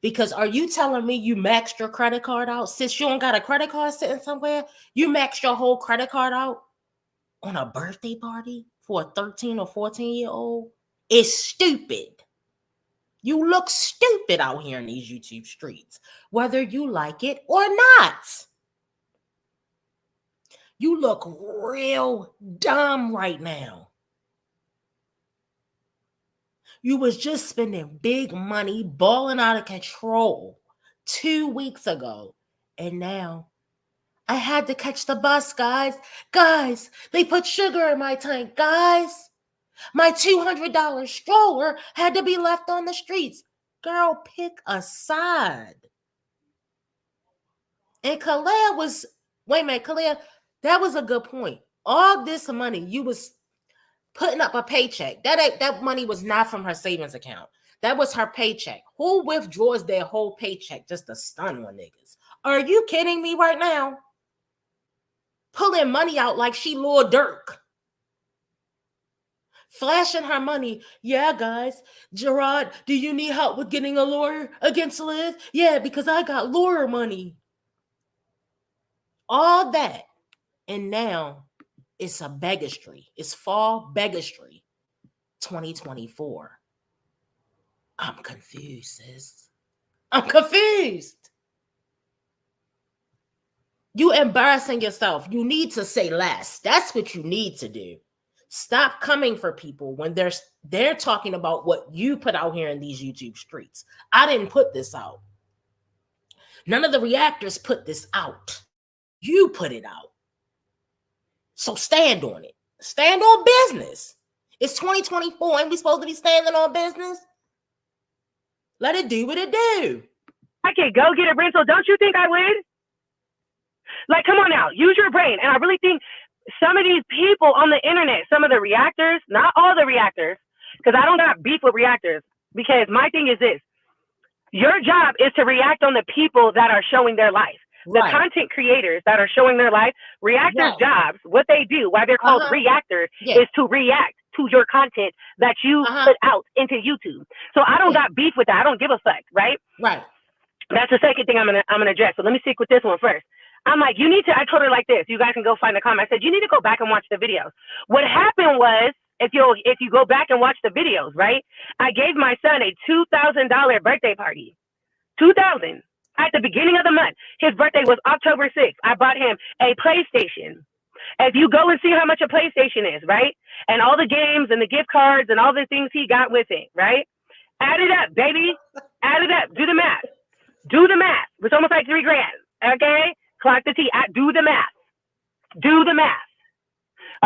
Because are you telling me you maxed your credit card out? Since you don't got a credit card sitting somewhere, you maxed your whole credit card out on a birthday party for a 13 or 14-year-old? It's stupid. You look stupid out here in these YouTube streets, whether you like it or not. You look real dumb right now. You was just spending big money, balling out of control 2 weeks ago. And now I had to catch the bus, guys. Guys, they put sugar in my tank, guys. My $200 stroller had to be left on the streets. Girl, pick a side. And Kalea was, wait a minute, Kalea, that was a good point. All this money, you was putting up a paycheck. That money was not from her savings account. That was her paycheck. Who withdraws their whole paycheck just to stun on niggas? Are you kidding me right now? Pulling money out like she Lord Dirk. Flashing her money. Yeah, guys. Gerard, do you need help with getting a lawyer against Liv? Yeah, because I got lawyer money. All that. And now it's a begistry. It's fall begistry 2024. I'm confused, sis. I'm confused. You embarrassing yourself. You need to say less. That's what you need to do. Stop coming for people when they're talking about what you put out here in these YouTube streets. I didn't put this out. None of the reactors put this out. You put it out. So stand on it. Stand on business. It's 2024. Ain't we supposed to be standing on business? Let it do what it do.
I could go get a rental. Don't you think I would? Like, come on now. Use your brain. And I really think some of these people on the internet, some of the reactors, not all the reactors, because I don't got beef with reactors, because my thing is this. Your job is to react on the people that are showing their life. The content creators that are showing their life, reactors' jobs, what they do, why they're called reactors, is to react to your content that you put out into YouTube. So I don't got beef with that. I don't give a fuck, right?
Right.
That's the second thing I'm gonna address. So let me stick with this one first. I'm like, you need to, I told her like this, you guys can go find the comment. I said, you need to go back and watch the videos. What happened was, if you go back and watch the videos, right? I gave my son a $2,000 birthday party. $2,000 at the beginning of the month. His birthday was October 6th. I bought him a PlayStation. If you go and see how much a PlayStation is, right? And all the games and the gift cards and all the things he got with it, right? Add it up, baby. Add it up. Do the math. Do the math. It's almost like $3,000. Okay? Clock the T. Do the math. Do the math.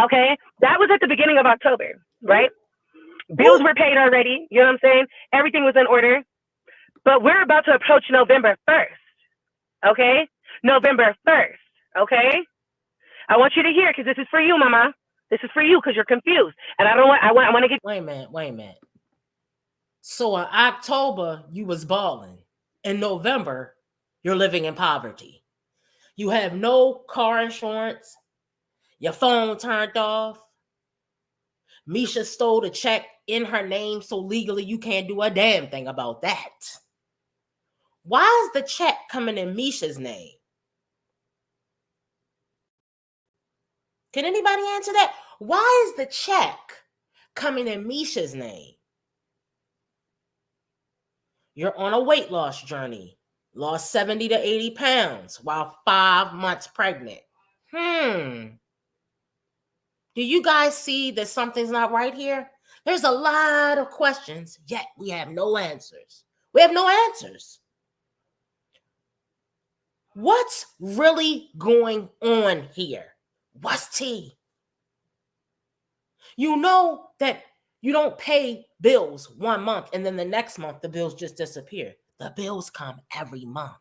Okay? That was at the beginning of October, right? Bills were paid already. You know what I'm saying? Everything was in order. But we're about to approach November 1st. Okay? November 1st. Okay? I want you to hear, because this is for you, mama. This is for you, because you're confused. And I want to get...
Wait a minute. So in October, you was balling. In November, you're living in poverty. You have no car insurance. Your phone turned off. Misha stole the check in her name, so legally you can't do a damn thing about that. Why is the check coming in Misha's name? Can anybody answer that? Why is the check coming in Misha's name? You're on a weight loss journey. Lost 70 to 80 pounds while 5 months pregnant. Do you guys see that something's not right here? There's a lot of questions, yet we have no answers. We have no answers. What's really going on here? What's tea? You know that you don't pay bills 1 month and then the next month the bills just disappear. The bills come every month.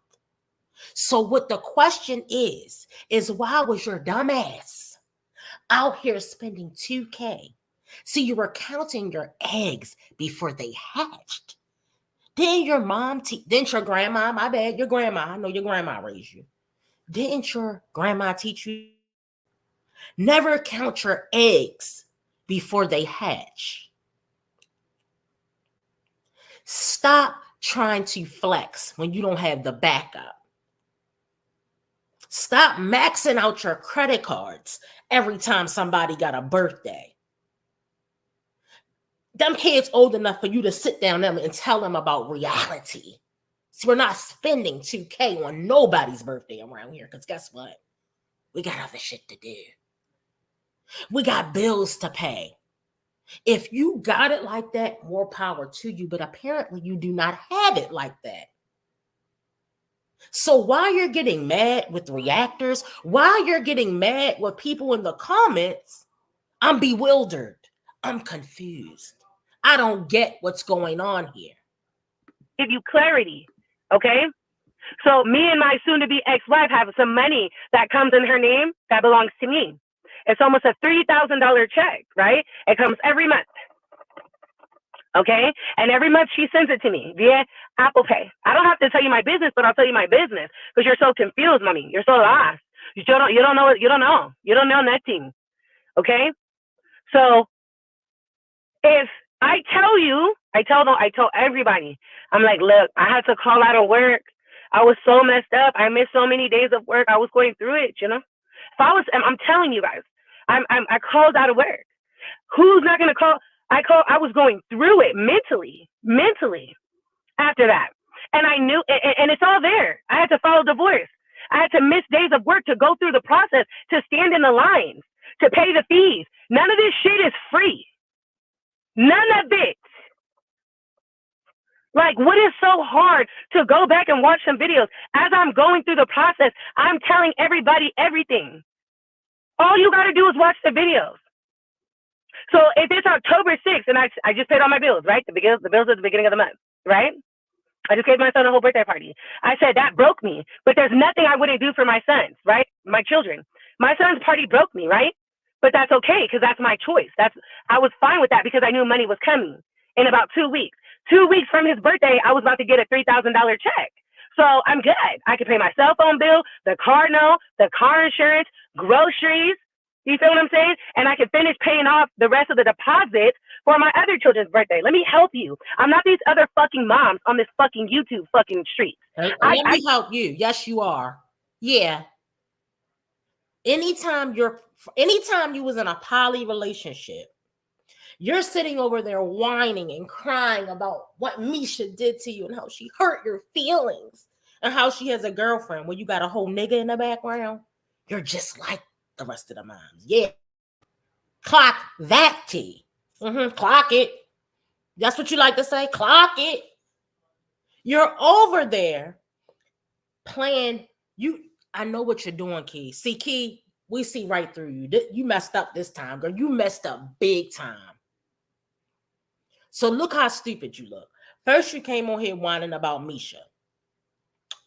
So what the question is why was your dumb ass out here spending 2K. See, you were counting your eggs before they hatched. Didn't your mom didn't your grandma, my bad, your grandma, I know your grandma raised you. Didn't your grandma teach you? Never count your eggs before they hatch. Stop trying to flex when you don't have the backup. Stop maxing out your credit cards every time somebody got a birthday. Them kids old enough for you to sit down them and tell them about reality. See, we're not spending 2K on nobody's birthday around here, because guess what? We got other shit to do. We got bills to pay. If you got it like that, more power to you, but apparently you do not have it like that. So while you're getting mad with reactors, while you're getting mad with people in the comments, I'm bewildered. I'm confused. I don't get what's going on here.
Give you clarity, okay? So me and my soon-to-be ex-wife have some money that comes in her name that belongs to me. It's almost a $3,000 check, right? It comes every month, okay? And every month she sends it to me via Apple Pay. I don't have to tell you my business, but I'll tell you my business because you're so confused, mommy. You're so lost. You don't know what you don't know. You don't know nothing, okay? So if I tell you, I tell everybody, I'm like, look, I had to call out of work. I was so messed up. I missed so many days of work. I was going through it, you know. I'm telling you guys, I called out of work. Who's not gonna call? I was going through it mentally after that, and I knew, and it's all there. I had to file divorce. I had to miss days of work to go through the process, to stand in the lines, to pay the fees. None of this shit is free. None of it. Like, what is so hard to go back and watch some videos? As I'm going through the process, I'm telling everybody everything. All you got to do is watch the videos. So if it's October 6th and I just paid all my bills, right? The bills at the beginning of the month, right? I just gave my son a whole birthday party. I said that broke me, but there's nothing I wouldn't do for my sons, right? My children. My son's party broke me, right? But that's okay because that's my choice. I was fine with that because I knew money was coming in about 2 weeks. 2 weeks from his birthday, I was about to get a $3,000 check. So I'm good. I could pay my cell phone bill, the car note, the car insurance, groceries. You feel what I'm saying? And I can finish paying off the rest of the deposit for my other children's birthday. Let me help you. I'm not these other fucking moms on this fucking YouTube fucking street.
Let me help you. Yes, you are. Yeah. Anytime you was in a poly relationship, you're sitting over there whining and crying about what Misha did to you and how she hurt your feelings and how she has a girlfriend when you got a whole nigga in the background. You're just like the rest of the moms. Yeah. Clock that T. Clock it. That's what you like to say. Clock it. You're over there playing. I know what you're doing, Key. See, Key, we see right through you. You messed up this time, girl. You messed up big time. So look how stupid you look. First, you came on here whining about Misha,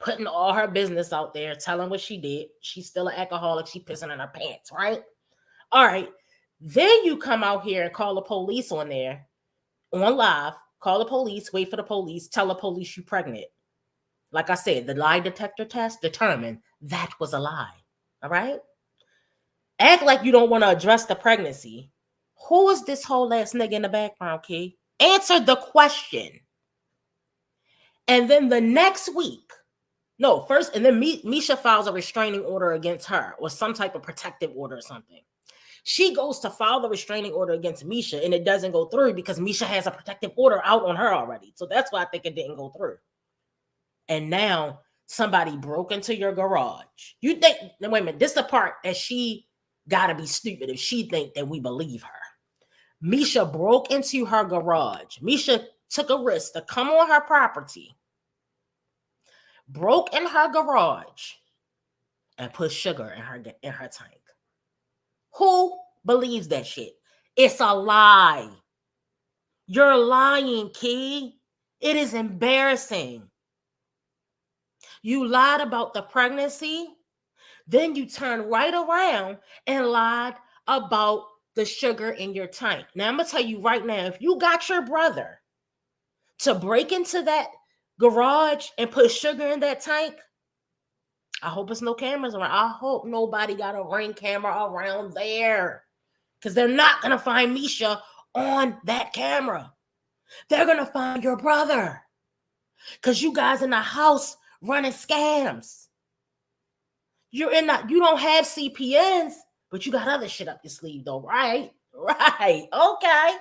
putting all her business out there, telling what she did. She's still an alcoholic. She pissing in her pants, right? All right. Then you come out here and call the police on there, on live, call the police, wait for the police, tell the police you're pregnant. Like I said, the lie detector test determined that was a lie. All right? Act like you don't want to address the pregnancy. Who is this whole ass nigga in the background, Key? Answer the question. And then the next week, and then Misha files a restraining order against her or some type of protective order or something. She goes to file the restraining order against Misha and it doesn't go through because Misha has a protective order out on her already. So that's why I think it didn't go through. And now somebody broke into your garage. You think, wait a minute, this is the part that she gotta be stupid if she think that we believe her. Misha broke into her garage. Misha took a risk to come on her property, broke in her garage, and put sugar in her tank. Who believes that shit? It's a lie. You're lying, Key. It is embarrassing. You lied about the pregnancy, then you turned right around and lied about the sugar in your tank. Now, I'm going to tell you right now, if you got your brother to break into that garage and put sugar in that tank, I hope it's no cameras around. I hope nobody got a Ring camera around there, because they're not going to find Misha on that camera. They're going to find your brother, because you guys in the house running scams. You don't have CPNs, but you got other shit up your sleeve though, right? Right. Okay.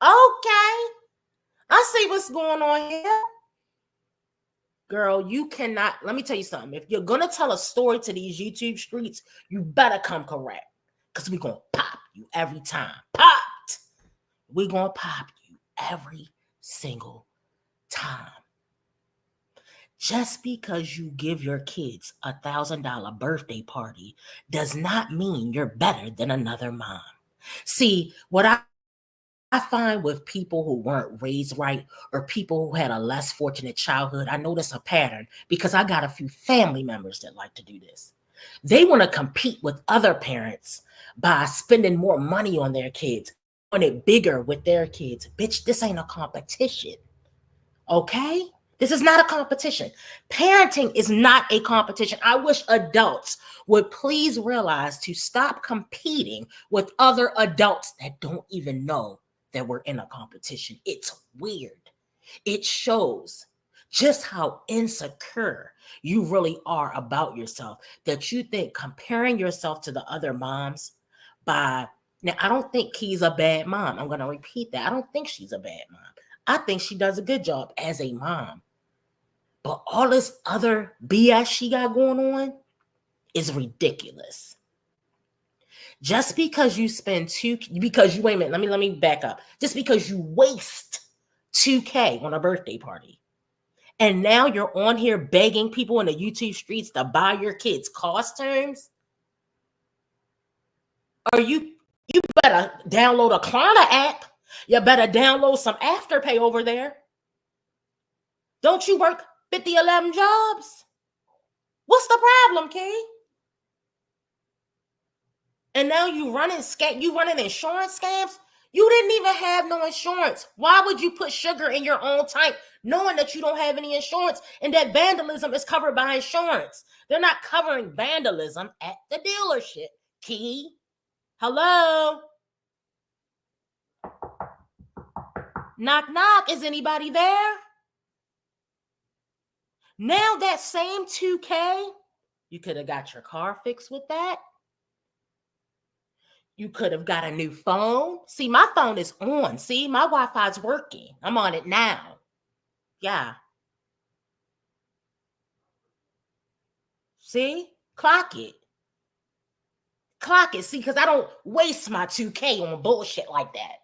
I see what's going on here. Girl, you cannot, let me tell you something. If you're going to tell a story to these YouTube streets, you better come correct, because we're going to pop you every time. Popped. We're going to pop you every single time. Just because you give your kids $1,000 birthday party does not mean you're better than another mom. See, what I find with people who weren't raised right, or people who had a less fortunate childhood, I notice a pattern, because I got a few family members that like to do this. They want to compete with other parents by spending more money on their kids, doing it bigger with their kids. Bitch, this ain't a competition. Okay? This is not a competition. Parenting is not a competition. I wish adults would please realize to stop competing with other adults that don't even know that we're in a competition. It's weird. It shows just how insecure you really are about yourself, that you think comparing yourself to the other moms now, I don't think Key's a bad mom. I'm going to repeat that. I don't think she's a bad mom. I think she does a good job as a mom. But all this other BS she got going on is ridiculous. Just because you spend wait a minute, let me back up. Just because you waste $2K on a birthday party, and now you're on here begging people in the YouTube streets to buy your kids costumes, or you better download a Klarna app. You better download some Afterpay over there. Don't you work 50, 11 jobs? What's the problem, Key? And now you running insurance scams? You didn't even have no insurance. Why would you put sugar in your own tank knowing that you don't have any insurance and that vandalism is covered by insurance? They're not covering vandalism at the dealership. Key? Hello? Knock, knock. Is anybody there? Now that same $2K, you could have got your car fixed with that. You could have got a new phone. See, my phone is on. See, my Wi-Fi is working. I'm on it now. Yeah. See? Clock it. Clock it. See, because I don't waste my $2K on bullshit like that.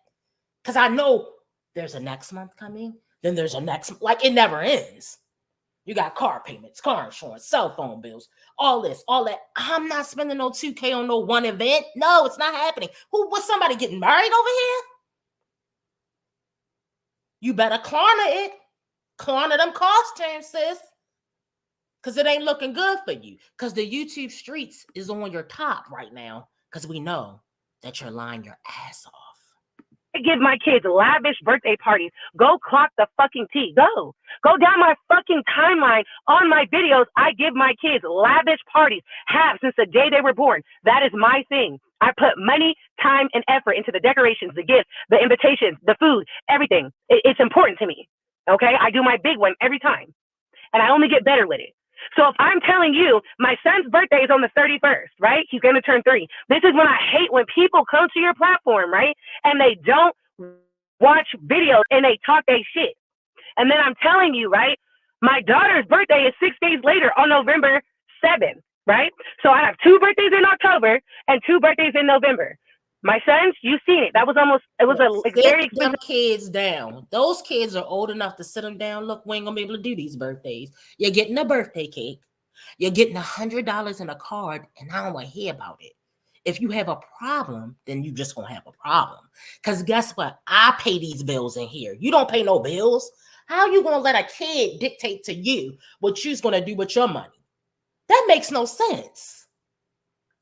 Because I know there's a next month coming. Then there's a next, like it never ends. You got car payments, car insurance, cell phone bills, all this, all that. I'm not spending no $2K on no one event. No, it's not happening. Was somebody getting married over here? You better Klarna it. Klarna them costumes, sis. Because it ain't looking good for you. Because the YouTube streets is on your top right now. Because we know that you're lying your ass off.
I give my kids lavish birthday parties. Go clock the fucking tea. Go down my fucking timeline on my videos. I give my kids lavish parties. Have since the day they were born. That is my thing. I put money, time, and effort into the decorations, the gifts, the invitations, the food, everything. It's important to me. Okay, I do my big one every time, and I only get better with it. So if I'm telling you my son's birthday is on the 31st, right? He's going to turn 3. This is when I hate when people come to your platform, right? And they don't watch videos and they talk their shit. And then I'm telling you, right? My daughter's birthday is 6 days later on November 7th, right? So I have 2 birthdays in October and 2 birthdays in November. My sons, you've seen it. That was very expensive.
Them kids down. Those kids are old enough to sit them down. Look, we ain't gonna be able to do these birthdays. You're getting a birthday cake. You're getting $100 in a card, and I don't want to hear about it. If you have a problem, then you just gonna have a problem. Because guess what? I pay these bills in here. You don't pay no bills. How you gonna let a kid dictate to you what you're gonna do with your money? That makes no sense.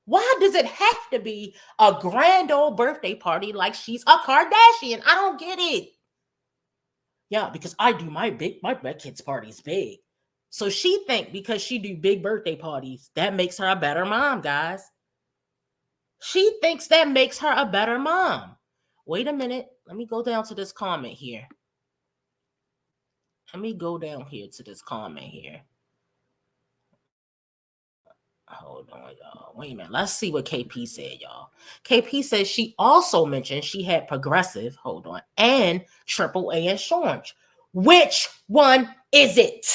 Why does it have to be a grand old birthday party like she's a Kardashian? I don't get it. Yeah, because I do my kids' parties big. So she think because she do big birthday parties, that makes her a better mom, guys. She thinks that makes her a better mom. Wait a minute. Let me go down to this comment here. Let me go down here to this comment here. Hold on, y'all. Wait a minute. Let's see what KP said, y'all. KP says she also mentioned she had Progressive, hold on, and AAA insurance. Which one is it?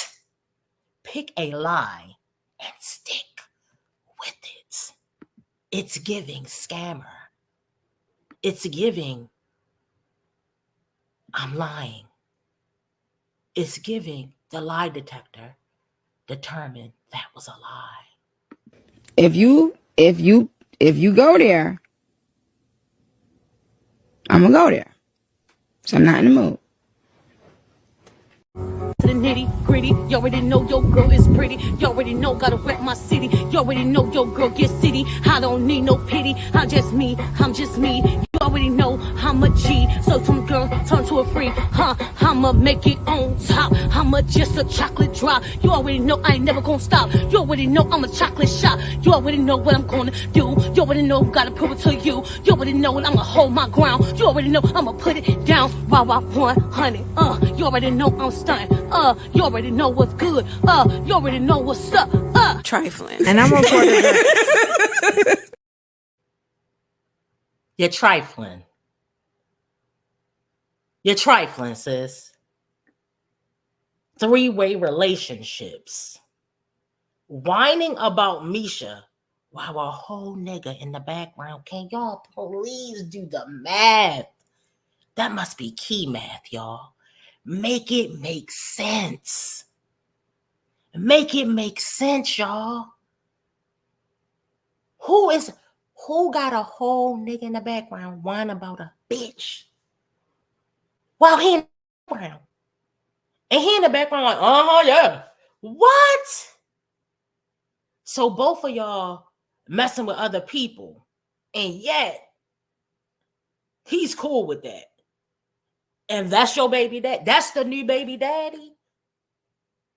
Pick a lie and stick with it. It's giving scammer. It's giving I'm lying. It's giving the lie detector determined that was a lie.
If you go there, I'm gonna go there. So I'm not in the mood.
To the nitty gritty, you already know your girl is pretty. You already know gotta rep my city. You already know your girl get city. I don't need no pity. I'm just me. You already know I'm a G. So from girl turn to a freak. I'ma make it on top. I'ma just a chocolate drop. You already know I ain't never gonna stop. You already know I'm a chocolate shop. You already know what I'm gonna do. You already know gotta prove it to you. You already know I'ma hold my ground. You already know I'ma put it down. Wow, 100. You already know I'm stunning. You already know what's good. You already know what's up.
Trifling. And I'm reporting that.
You're trifling. You're trifling, sis. Three-way relationships. Whining about Misha while a whole nigga in the background. Can y'all please do the math? That must be key math, y'all. Make it make sense. Make it make sense, y'all. Who got a whole nigga in the background whining about a bitch? While he in the background. And he in the background like, yeah. What? So both of y'all messing with other people. And yet, he's cool with that. And that's your baby dad. That's the new baby daddy.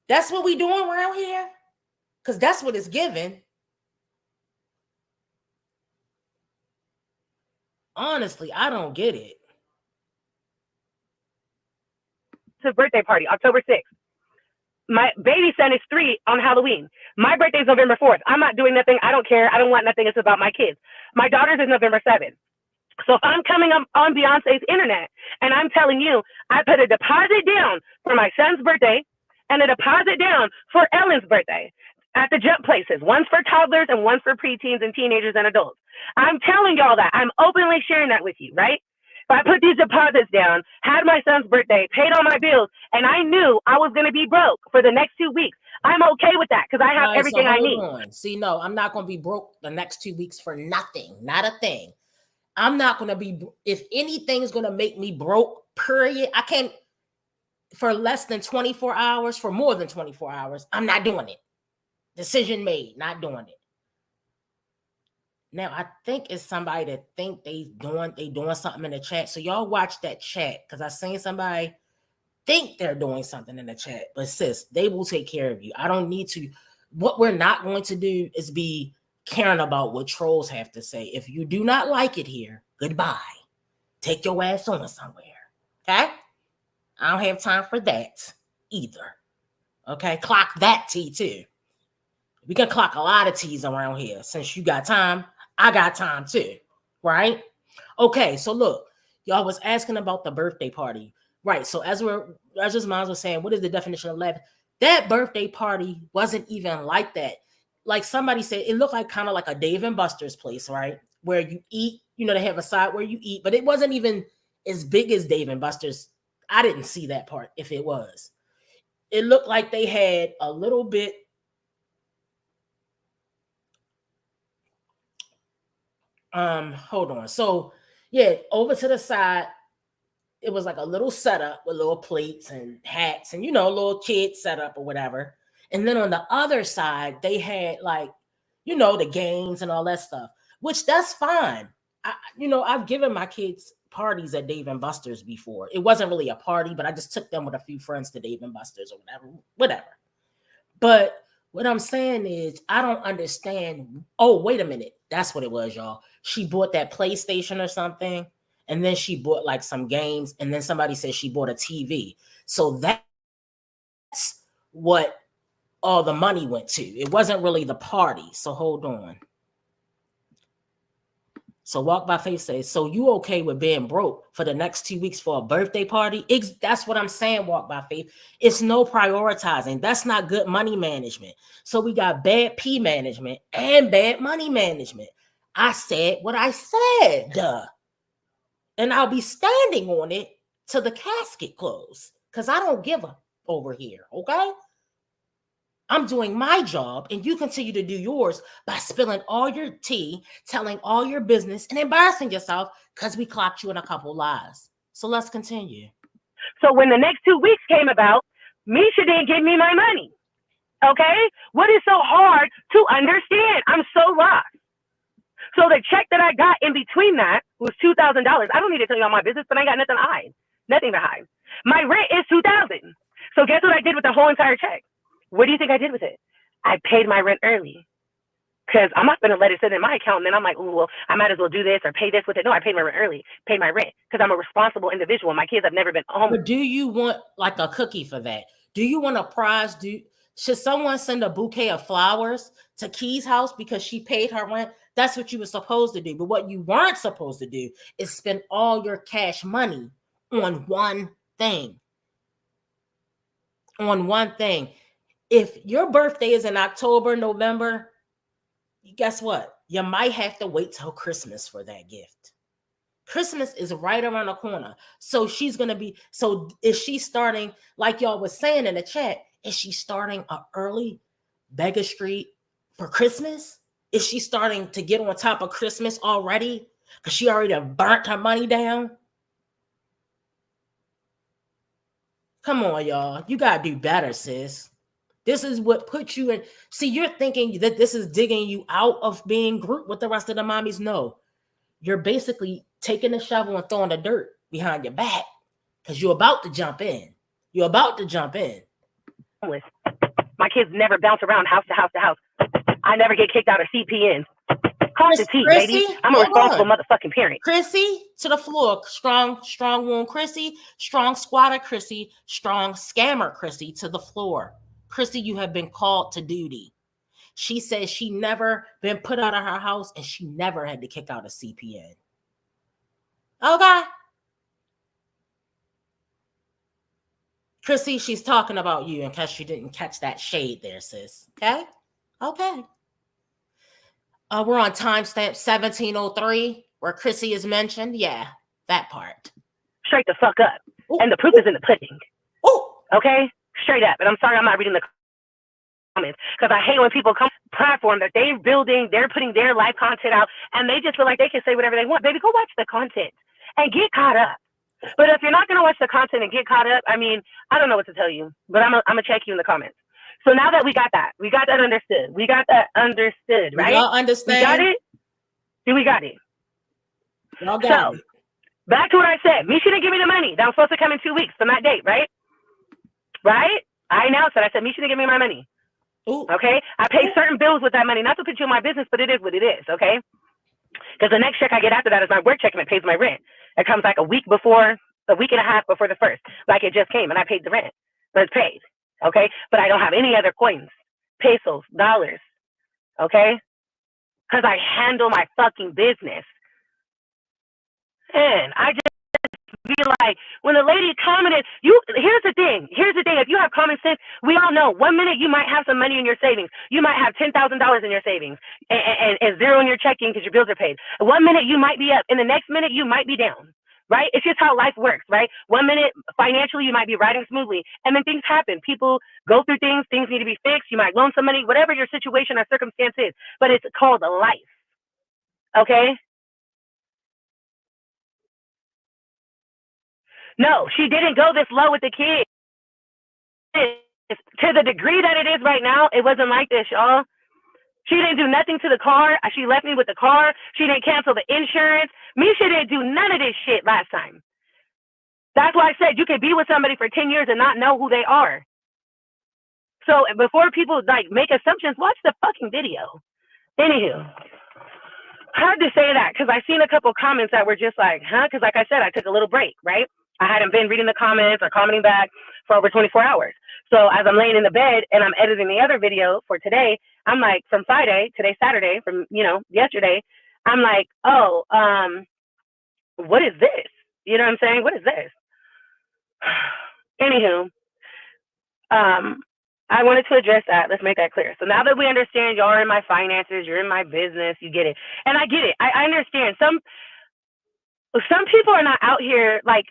That's what we doing around here. Because that's what it's given. Honestly, I don't get it.
It's his birthday party, October 6th. My baby son is 3 on Halloween. My birthday is November 4th. I'm not doing nothing. I don't care. I don't want nothing. It's about my kids. My daughter's is November 7th. So if I'm coming up on Beyonce's internet and I'm telling you, I put a deposit down for my son's birthday and a deposit down for Ellen's birthday at the jump places. One's for toddlers and one's for preteens and teenagers and adults. I'm telling y'all that. I'm openly sharing that with you, right? But I put these deposits down, had my son's birthday, paid all my bills, and I knew I was going to be broke for the next 2 weeks. I'm okay with that because I have everything I need.
On. See, no, I'm not going to be broke the next 2 weeks for nothing. Not a thing. I'm not going to be, if anything is going to make me broke, period, I can't, for less than 24 hours, for more than 24 hours, I'm not doing it. Decision made, not doing it. Now, I think it's somebody that think they doing something in the chat. So y'all watch that chat because I seen somebody think they're doing something in the chat. But sis, they will take care of you. I don't need to. What we're not going to do is be caring about what trolls have to say. If you do not like it here, goodbye. Take your ass on somewhere. Okay? I don't have time for that either. Okay? Clock that T too. We can clock a lot of T's around here. Since you got time, I got time too. Right? Okay, so look, y'all was asking about the birthday party. Right. So as just Miles was saying, what is the definition of lavish? That birthday party wasn't even like that. Like somebody said, it looked like kind of like a Dave and Buster's place, right? Where you eat, they have a side where you eat, but it wasn't even as big as Dave and Buster's. I didn't see that part if it was. It looked like they had a little bit. Hold on. So yeah, over to the side, it was like a little setup with little plates and hats and, a little kid setup or whatever. And then on the other side, they had like, the games and all that stuff, which that's fine. I've given my kids parties at Dave and Buster's before. It wasn't really a party, but I just took them with a few friends to Dave and Buster's or whatever. But what I'm saying is, I don't understand. Oh, wait a minute. That's what it was, y'all. She bought that PlayStation or something, and then she bought like some games, and then somebody said she bought a TV. So that's what all the money went to. It wasn't really the party. So hold on. So Walk by Faith says, so you okay with being broke for the next 2 weeks for a birthday party? That's what I'm saying, Walk by Faith. It's no prioritizing. That's not good money management. So we got bad P management and bad money management. I said what I said. Duh. And I'll be standing on it till the casket closes, because I don't give up over here, okay? I'm doing my job, and you continue to do yours by spilling all your tea, telling all your business, and embarrassing yourself because we clocked you in a couple lies. So let's continue.
So when the next 2 weeks came about, Misha didn't give me my money. Okay? What is so hard to understand? I'm so lost. So the check that I got in between that was $2,000. I don't need to tell you all my business, but I got nothing to hide. Nothing to hide. My rent is $2,000. So guess what I did with the whole entire check? What do you think I did with it? I paid my rent early, because I'm not going to let it sit in my account. And then I'm like, oh, well, I might as well do this or pay this with it. No, I paid my rent early, paid my rent, because I'm a responsible individual. My kids have never been home.
But do you want like a cookie for that? Do you want a prize? Should someone send a bouquet of flowers to Key's house because she paid her rent? That's what you were supposed to do. But what you weren't supposed to do is spend all your cash money on one thing. On one thing. If your birthday is in October, November, guess what? You might have to wait till Christmas for that gift. Christmas is right around the corner. So is she starting, like y'all was saying in the chat, is she starting an early registry for Christmas? Is she starting to get on top of Christmas already? Because she already burnt her money down? Come on, y'all. You got to do better, sis. This is what puts you in. See, you're thinking that this is digging you out of being grouped with the rest of the mommies. No. You're basically taking the shovel and throwing the dirt behind your back because you're about to jump in. You're about to jump in.
My kids never bounce around house to house to house. I never get kicked out of CPNs. Call the T, baby. I'm a responsible motherfucking parent.
Chrissy, to the floor. Strong wound Chrissy. Strong squatter Chrissy. Strong scammer Chrissy, to the floor. Chrissy, you have been called to duty. She says she never been put out of her house and she never had to kick out a CPN. Okay. Chrissy, she's talking about you in case you didn't catch that shade there, sis. Okay? Okay. We're on timestamp 1703, where Chrissy is mentioned. Yeah, that part.
Straight the fuck up. Ooh. And the proof is in the pudding. Ooh. Okay? Straight up. And I'm sorry I'm not reading the comments, because I hate when people come platform that they're building, they're putting their live content out, and they just feel like they can say whatever they want. Baby, go watch the content and get caught up. But if you're not going to watch the content and get caught up, I mean, I don't know what to tell you, but I'm going to check you in the comments. So now that we got that understood. We got that understood, right?
Y'all understand?
We got it? We got it.
Y'all got it.
Back to what I said. Misha didn't give me the money. That was supposed to come in 2 weeks from that date, right? Right? I announced it. I said, Misha didn't give me my money. Ooh. Okay? I pay certain bills with that money. Not to put you in my business, but it is what it is, okay? Because the next check I get after that is my work check, and it pays my rent. It comes like a week and a half before the first. Like it just came, and I paid the rent. But it's paid, okay? But I don't have any other coins, pesos, dollars, okay? Because I handle my fucking business. And I just be like, when the lady commented, here's the thing. If you have common sense, we all know 1 minute you might have some money in your savings. You might have $10,000 in your savings and zero in your checking because your bills are paid. 1 minute you might be up, and the next minute you might be down, right? It's just how life works, right? 1 minute financially you might be riding smoothly, and then things happen. People go through things need to be fixed. You might loan some money, whatever your situation or circumstance is, but it's called life, okay? No, she didn't go this low with the kids. To the degree that it is right now, it wasn't like this, y'all. She didn't do nothing to the car. She left me with the car. She didn't cancel the insurance. Misha didn't do none of this shit last time. That's why I said you could be with somebody for 10 years and not know who they are. So before people like make assumptions, watch the fucking video. Anywho, hard to say that because I seen a couple comments that were just like, huh? Because like I said, I took a little break, right? I hadn't been reading the comments or commenting back for over 24 hours. So as I'm laying in the bed and I'm editing the other video for today, I'm like, from Friday, today's Saturday, from, yesterday, I'm like, oh, what is this? You know what I'm saying? What is this? Anywho, I wanted to address that. Let's make that clear. So now that we understand y'all are in my finances, you're in my business, you get it. And I get it. I understand. Some people are not out here like,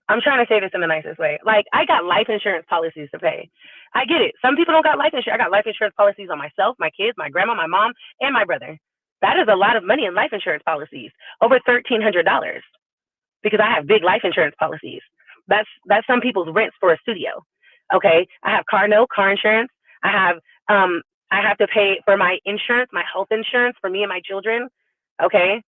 I'm trying to say this in the nicest way. Like, I got life insurance policies to pay. I get it. Some people don't got life insurance. I got life insurance policies on myself, my kids, my grandma, my mom, and my brother. That is a lot of money in life insurance policies, over $1,300, because I have big life insurance policies. That's some people's rents for a studio. Okay, I have car insurance. I have to pay for my insurance, my health insurance for me and my children. Okay,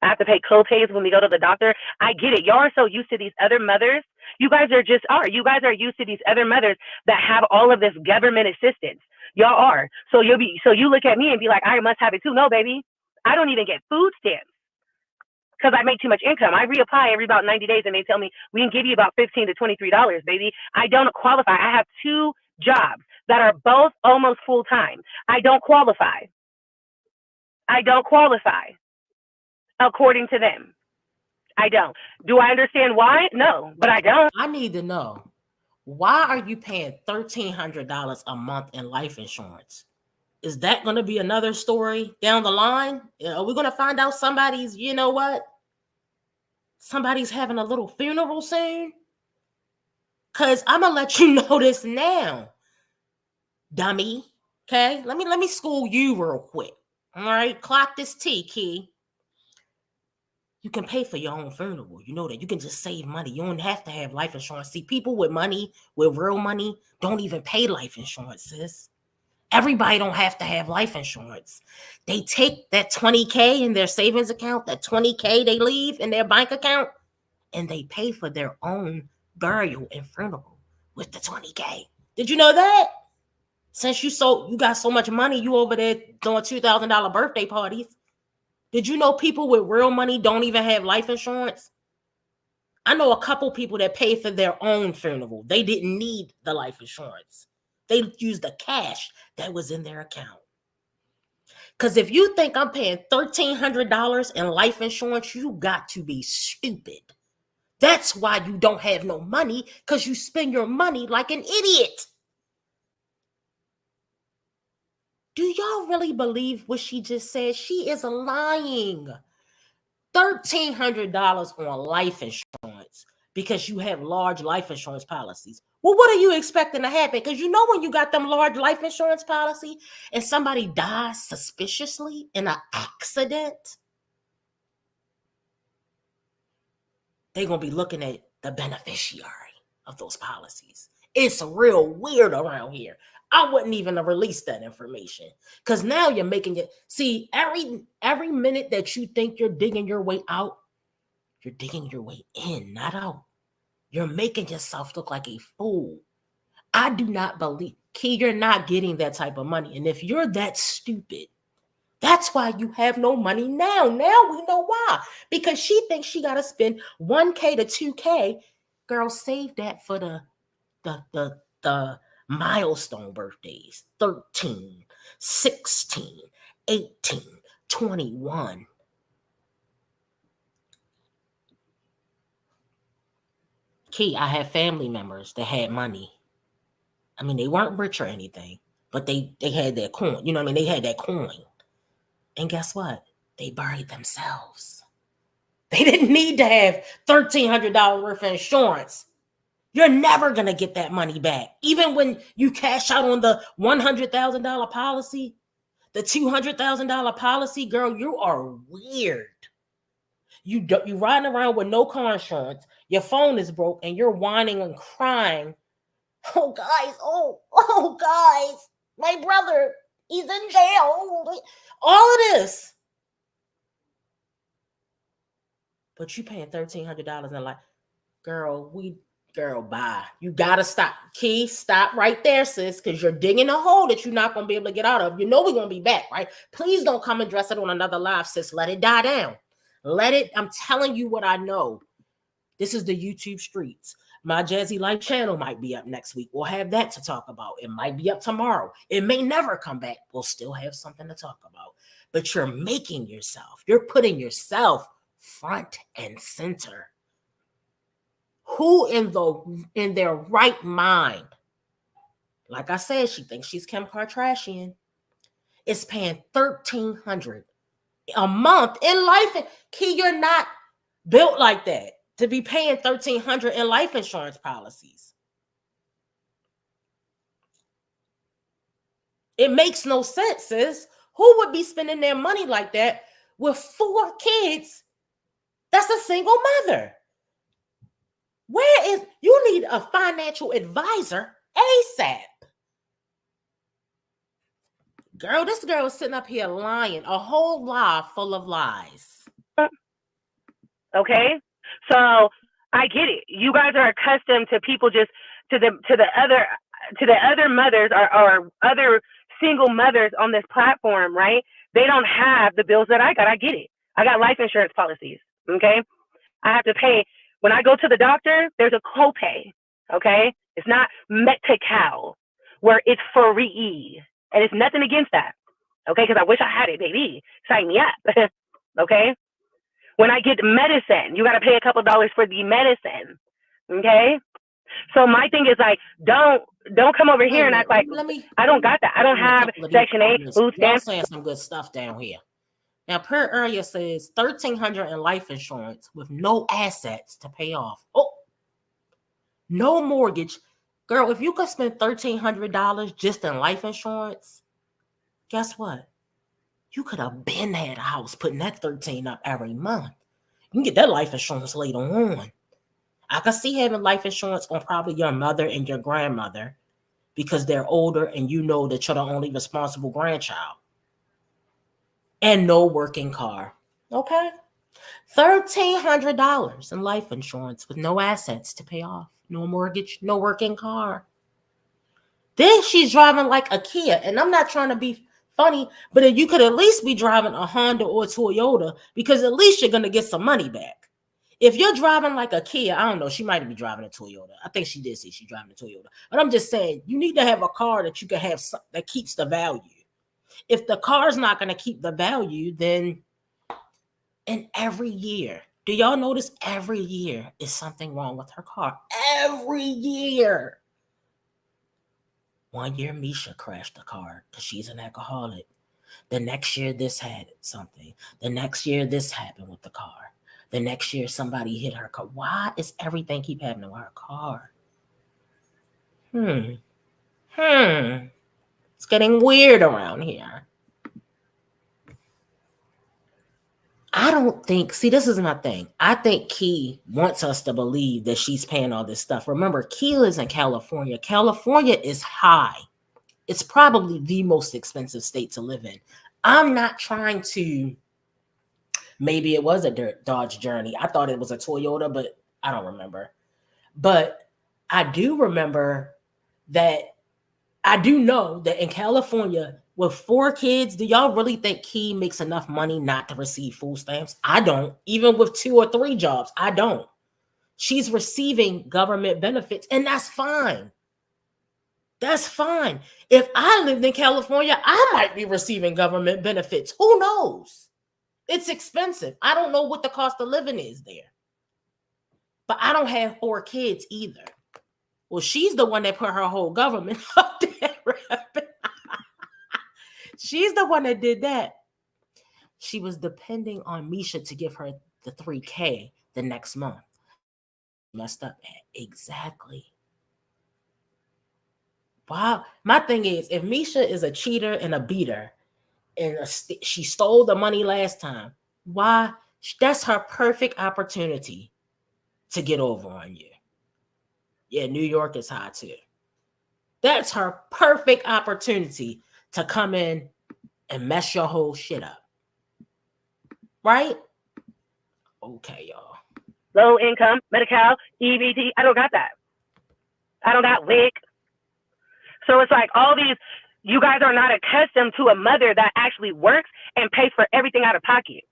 I have to pay co-pays when we go to the doctor. I get it. Y'all are so used to these other mothers. You guys are used to these other mothers that have all of this government assistance. Y'all are. So you look at me and be like, I must have it too. No, baby. I don't even get food stamps because I make too much income. I reapply every about 90 days and they tell me we can give you about $15 to $23, baby. I don't qualify. I have 2 jobs that are both almost full time. I don't qualify. According to them. I don't. Do I understand why? No, but I don't.
I need to know, why are you paying $1,300 a month in life insurance? Is that going to be another story down the line? Are we going to find out somebody's having a little funeral soon? Because I'm going to let you know this now, dummy. Okay? Let me school you real quick. All right? Clock this T, Key. You can pay for your own funeral. You know that. You can just save money. You don't have to have life insurance. See, people with money, with real money, don't even pay life insurance, sis. Everybody don't have to have life insurance. They take that $20K in their savings account, that $20K they leave in their bank account, and they pay for their own burial and funeral with the $20K. Did you know that? Since you got so much money, you over there doing $2,000 birthday parties. Did you know people with real money don't even have life insurance? I know a couple people that pay for their own funeral. They didn't need the life insurance. They used the cash that was in their account. Because if you think I'm paying $1,300 in life insurance, you got to be stupid. That's why you don't have no money, because you spend your money like an idiot. Do y'all really believe what she just said? She is lying. $1,300 on life insurance because you have large life insurance policies. Well, what are you expecting to happen? Because when you got them large life insurance policy and somebody dies suspiciously in an accident, they're going to be looking at the beneficiary of those policies. It's real weird around here. I wouldn't even release that information because now you're making it. See, every minute that you think you're digging your way out, you're digging your way in, not out. You're making yourself look like a fool. I do not believe, Key, you're not getting that type of money. And if you're that stupid, that's why you have no money now. Now we know why. Because she thinks she got to spend $1K to $2K. Girl, save that for the milestone birthdays. 13, 16, 18, 21. Key, I have family members that had money. I mean, they weren't rich or anything, but they had that coin. You know what I mean? They had that coin. And guess what? They buried themselves. They didn't need to have $1,300 worth of insurance. You're never going to get that money back. Even when you cash out on the $100,000 policy, the $200,000 policy, girl, you are weird. You riding around with no car insurance. Your phone is broke and you're whining and crying. Oh, guys. Oh, guys. My brother, he's in jail. All of this. But you paying $1,300 in life. Girl, bye. You gotta stop. Key, stop right there, sis, because you're digging a hole that you're not gonna be able to get out of. You know we're gonna be back, right? Please don't come and dress it on another live, sis. Let it die down. I'm telling you what I know. This is the YouTube streets. My Jazzy Life channel might be up next week. We'll have that to talk about. It might be up tomorrow. It may never come back. We'll still have something to talk about. But you're making yourself, you're putting yourself front and center. Who in their right mind, like I said, she thinks she's Kim Kardashian, is paying $1,300 a month in life? Key, you're not built like that to be paying $1,300 in life insurance policies. It makes no sense, sis. Who would be spending their money like that with 4 kids? That's a single mother. You need a financial advisor ASAP. Girl, this girl is sitting up here lying, a whole lie full of lies.
Okay, so I get it. You guys are accustomed to people just to the other mothers or other single mothers on this platform, right? They don't have the bills that I got. I get it. I got life insurance policies. Okay, I have to pay when I go to the doctor. There's a copay. Okay, it's not Medi-Cal where it's free, and it's nothing against that. Okay, because I wish I had it, baby. Sign me up. Okay. When I get medicine, you got to pay a couple dollars for the medicine. Okay. So my thing is like, don't come over here and act like I don't got that. I don't have Section 8 food stamps.
Y'all saying some good stuff down here. Now, per earlier says $1,300 in life insurance with no assets to pay off. Oh, no mortgage. Girl, if you could spend $1,300 just in life insurance, guess what? You could have been had a house putting that $13 up every month. You can get that life insurance later on. I can see having life insurance on probably your mother and your grandmother because they're older and you know that you're the only responsible grandchild. And no working car. Okay. $1,300 in life insurance with no assets to pay off. No mortgage, no working car. Then she's driving like a Kia. And I'm not trying to be funny, but if you could at least be driving a Honda or a Toyota, because at least you're going to get some money back. If you're driving like a Kia, I don't know, she might be driving a Toyota. I think she did say she's driving a Toyota. But I'm just saying, you need to have a car that you can have that keeps the value. If the car's not going to keep the value, then and every year, do y'all notice every year is something wrong with her car? Every year. One year, Misha crashed the car because she's an alcoholic. The next year, this had something. The next year, this happened with the car. The next year, somebody hit her car. Why is everything keep happening to her car? It's getting weird around here. I don't think, see, this is my thing. I think Key wants us to believe that she's paying all this stuff. Remember, Key lives in California. California is high. It's probably the most expensive state to live in. I'm not trying to, maybe it was a Dodge Journey. I thought it was a Toyota, but I don't remember. But I do remember that, I do know that in California, with 4 kids, do y'all really think Key makes enough money not to receive food stamps? I don't. Even with 2 or 3 jobs, I don't. She's receiving government benefits, and that's fine. That's fine. If I lived in California, I might be receiving government benefits. Who knows? It's expensive. I don't know what the cost of living is there. But I don't have 4 kids either. Well, she's the one that put her whole government up there. She's the one that did that. She was depending on Misha to give her the $3,000 the next month. Messed up exactly. Wow. My thing is, if Misha is a cheater and a beater, and she stole the money last time, why? That's her perfect opportunity to get over on you. Yeah, New York is high too. That's her perfect opportunity to come in and mess your whole shit up. Right? Okay, y'all.
Low income, Medi-Cal, EBT. I don't got that. I don't got WIC. So it's like all these, you guys are not accustomed to a mother that actually works and pays for everything out of pocket.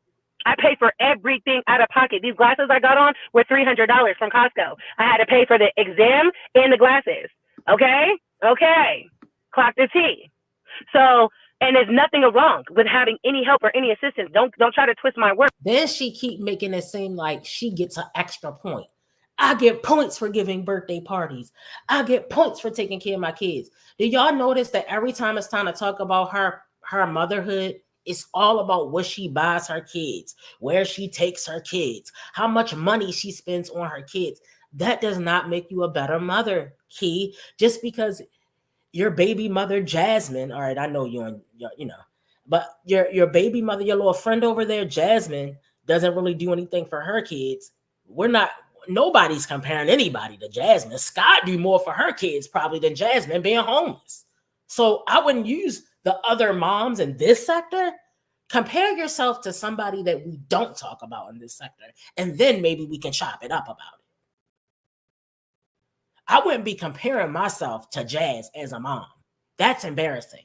I pay for everything out of pocket. These glasses I got on were $300 from Costco. I had to pay for the exam and the glasses. Okay. Clock the T. So, and there's nothing wrong with having any help or any assistance. Don't try to twist my words.
Then she keep making it seem like she gets an extra point. I get points for giving birthday parties. I get points for taking care of my kids. Do y'all notice that every time it's time to talk about her motherhood, it's all about what she buys her kids, where she takes her kids, how much money she spends on her kids. That does not make you a better mother, Key. Just because your baby mother Jasmine, all right, I know but your baby mother, your little friend over there, Jasmine, doesn't really do anything for her kids. Nobody's comparing anybody to Jasmine. Scott do more for her kids probably than Jasmine being homeless. So I wouldn't use the other moms in this sector. Compare yourself to somebody that we don't talk about in this sector, and then maybe we can chop it up about it. I wouldn't be comparing myself to Jazz as a mom. That's embarrassing.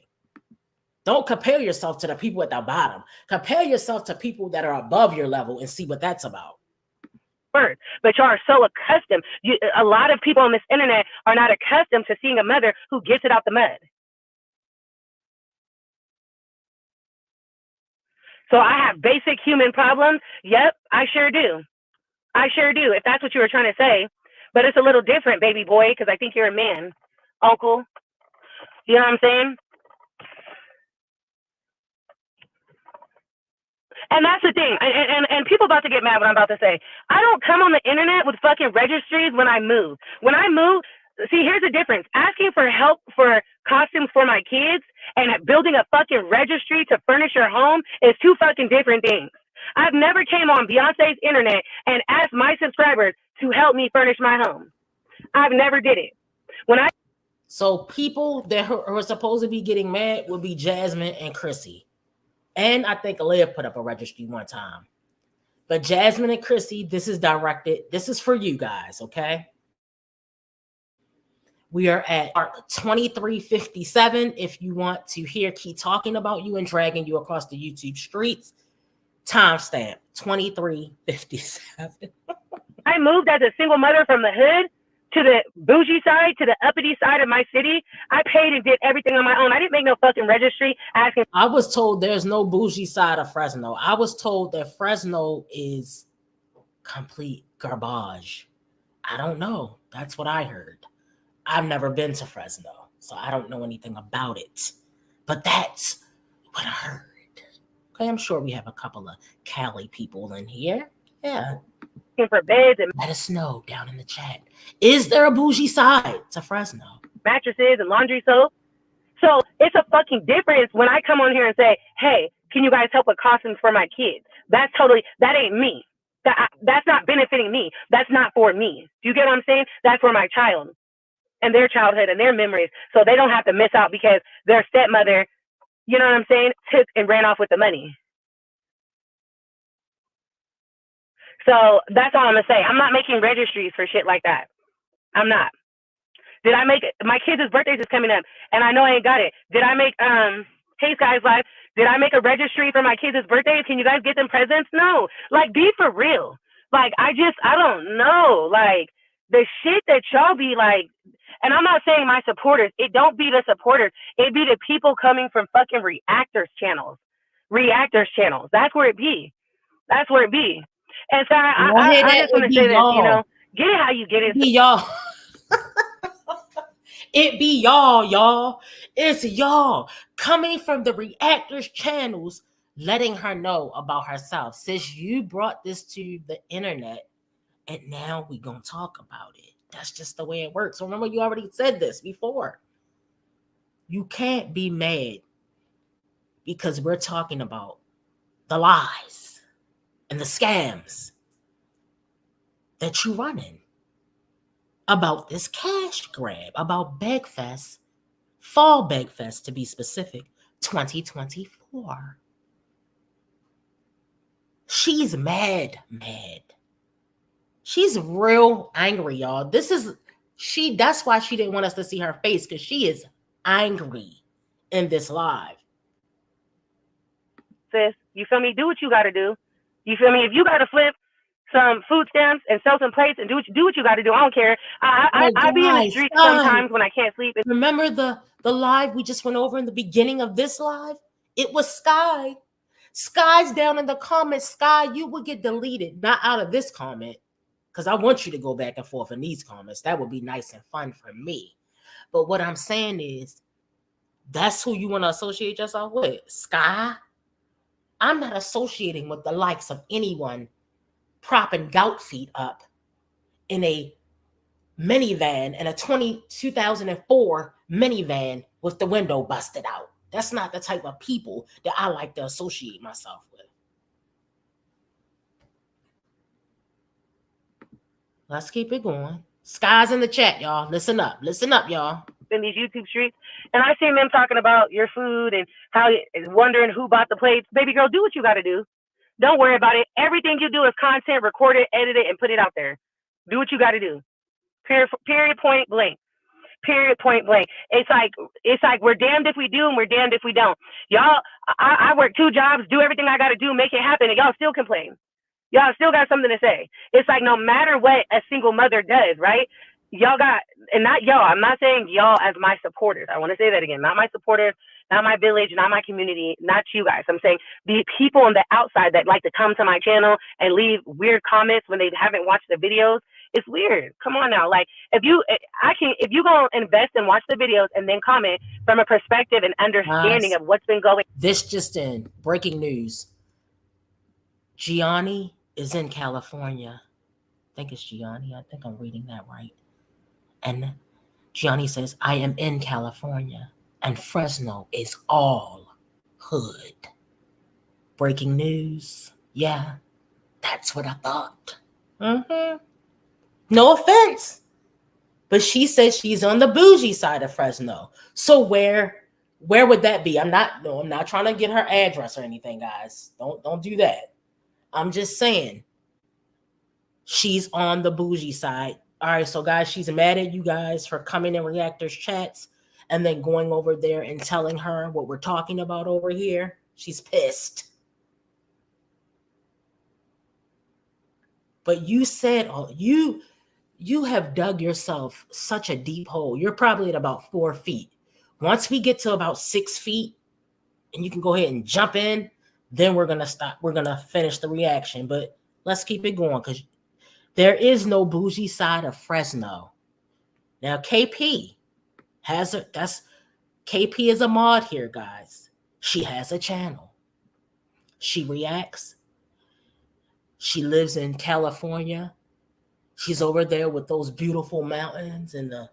Don't compare yourself to the people at the bottom. Compare yourself to people that are above your level and see what that's about.
But y'all are so accustomed. A lot of people on this internet are not accustomed to seeing a mother who gets it out the mud. So I have basic human problems. Yep, I sure do. If that's what you were trying to say. But it's a little different, baby boy, because I think you're a man, uncle. You know what I'm saying? And that's the thing. And people about to get mad what I'm about to say. I don't come on the internet with fucking registries when I move. When I move, see, here's the difference. Asking for help for costumes for my kids and building a fucking registry to furnish your home is two fucking different things. I've never came on Beyonce's internet and asked my subscribers to help me furnish my home. I've never did it.
So people that are supposed to be getting mad would be Jasmine and Chrissy. And I think Aaliyah put up a registry one time. But Jasmine and Chrissy, this is for you guys, okay? We are at 2357. If you want to hear Key talking about you and dragging you across the YouTube streets, timestamp 2357.
I moved as a single mother from the hood to the bougie side, to the uppity side of my city. I paid and did everything on my own. I didn't make no fucking registry asking.
I was told there's no bougie side of Fresno. I was told that Fresno is complete garbage. I don't know. That's what I heard. I've never been to Fresno, so I don't know anything about it. But that's what I heard. Okay, I'm sure we have a couple of Cali people in here. Yeah.
For beds and
let us know down in the chat. Is there a bougie side to Fresno?
Mattresses and laundry soap. So it's a fucking difference when I come on here and say, hey, can you guys help with costumes for my kids? That ain't me. That's not benefiting me. That's not for me. Do you get what I'm saying? That's for my child and their childhood and their memories. So they don't have to miss out because their stepmother, you know what I'm saying, took and ran off with the money. So that's all I'm going to say. I'm not making registries for shit like that. I'm not. Did I make my kids' birthdays is coming up and I know I ain't got it. Did I make, hey guys live, did I make a registry for my kids' birthdays? Can you guys get them presents? No. Like, be for real. Like, I don't know. Like, the shit that y'all be like, and I'm not saying my supporters. It don't be the supporters. It be the people coming from fucking reactors channels. That's where it be. And so I just want to say this, you know, get it how you get it.
Be y'all. It be y'all. It's y'all coming from the reactors channels, letting her know about herself. Since you brought this to the internet, and now we gonna talk about it. That's just the way it works. Remember, you already said this before. You can't be mad because we're talking about the lies and the scams that you running about this cash grab, about Begfest Fall Beg Fest to be specific, 2024. She's mad. She's real angry, y'all. That's why she didn't want us to see her face, because she is angry in this live.
Sis, you feel me? Do what you gotta do. You feel me? If you gotta flip some food stamps and sell some plates and do what you gotta do, I don't care. I be in the street sometimes when I can't sleep.
Remember the live we just went over in the beginning of this live? It was Sky. Sky's down in the comments. Sky, you would get deleted, not out of this comment, because I want you to go back and forth in these comments. That would be nice and fun for me. But what I'm saying is, that's who you want to associate yourself with, Sky. I'm not associating with the likes of anyone propping gout feet up in a minivan, in a 2004 minivan with the window busted out. That's not the type of people that I like to associate myself with. Let's keep it going. Sky's in the chat, y'all. Listen up, y'all.
In these YouTube streets, and I seen them talking about your food and how wondering who bought the plates. Baby girl, do what you got to do. Don't worry about it. Everything you do is content, record it, edit it, and put it out there. Do what you got to do. Period. Point blank. Period. Point blank. It's like we're damned if we do and we're damned if we don't. Y'all, I work 2 jobs, do everything I got to do, make it happen, and y'all still complain. Y'all still got something to say. It's like no matter what a single mother does, right? Y'all got, and not y'all, I'm not saying y'all as my supporters. I want to say that again. Not my supporters, not my village, not my community, not you guys. I'm saying the people on the outside that like to come to my channel and leave weird comments when they haven't watched the videos. It's weird. Come on now. Like if you gonna invest and watch the videos and then comment from a perspective and understanding of what's been going.
This just in, breaking news. Gianni is in California. I think it's Gianni. I think I'm reading that right. And Gianni says, I am in California and Fresno is all hood. Breaking news. Yeah, that's what I thought. No offense. But she says she's on the bougie side of Fresno. So where would that be? I'm not trying to get her address or anything, guys. Don't do that. I'm just saying she's on the bougie side. All right, so guys, she's mad at you guys for coming in Reactors chats and then going over there and telling her what we're talking about over here. She's pissed. But you said, you have dug yourself such a deep hole. You're probably at about 4 feet. Once we get to about 6 feet and you can go ahead and jump in, then we're going to stop. We're going to finish the reaction. But let's keep it going because there is no bougie side of Fresno. Now, KP KP is a mod here, guys. She has a channel. She reacts. She lives in California. She's over there with those beautiful mountains and the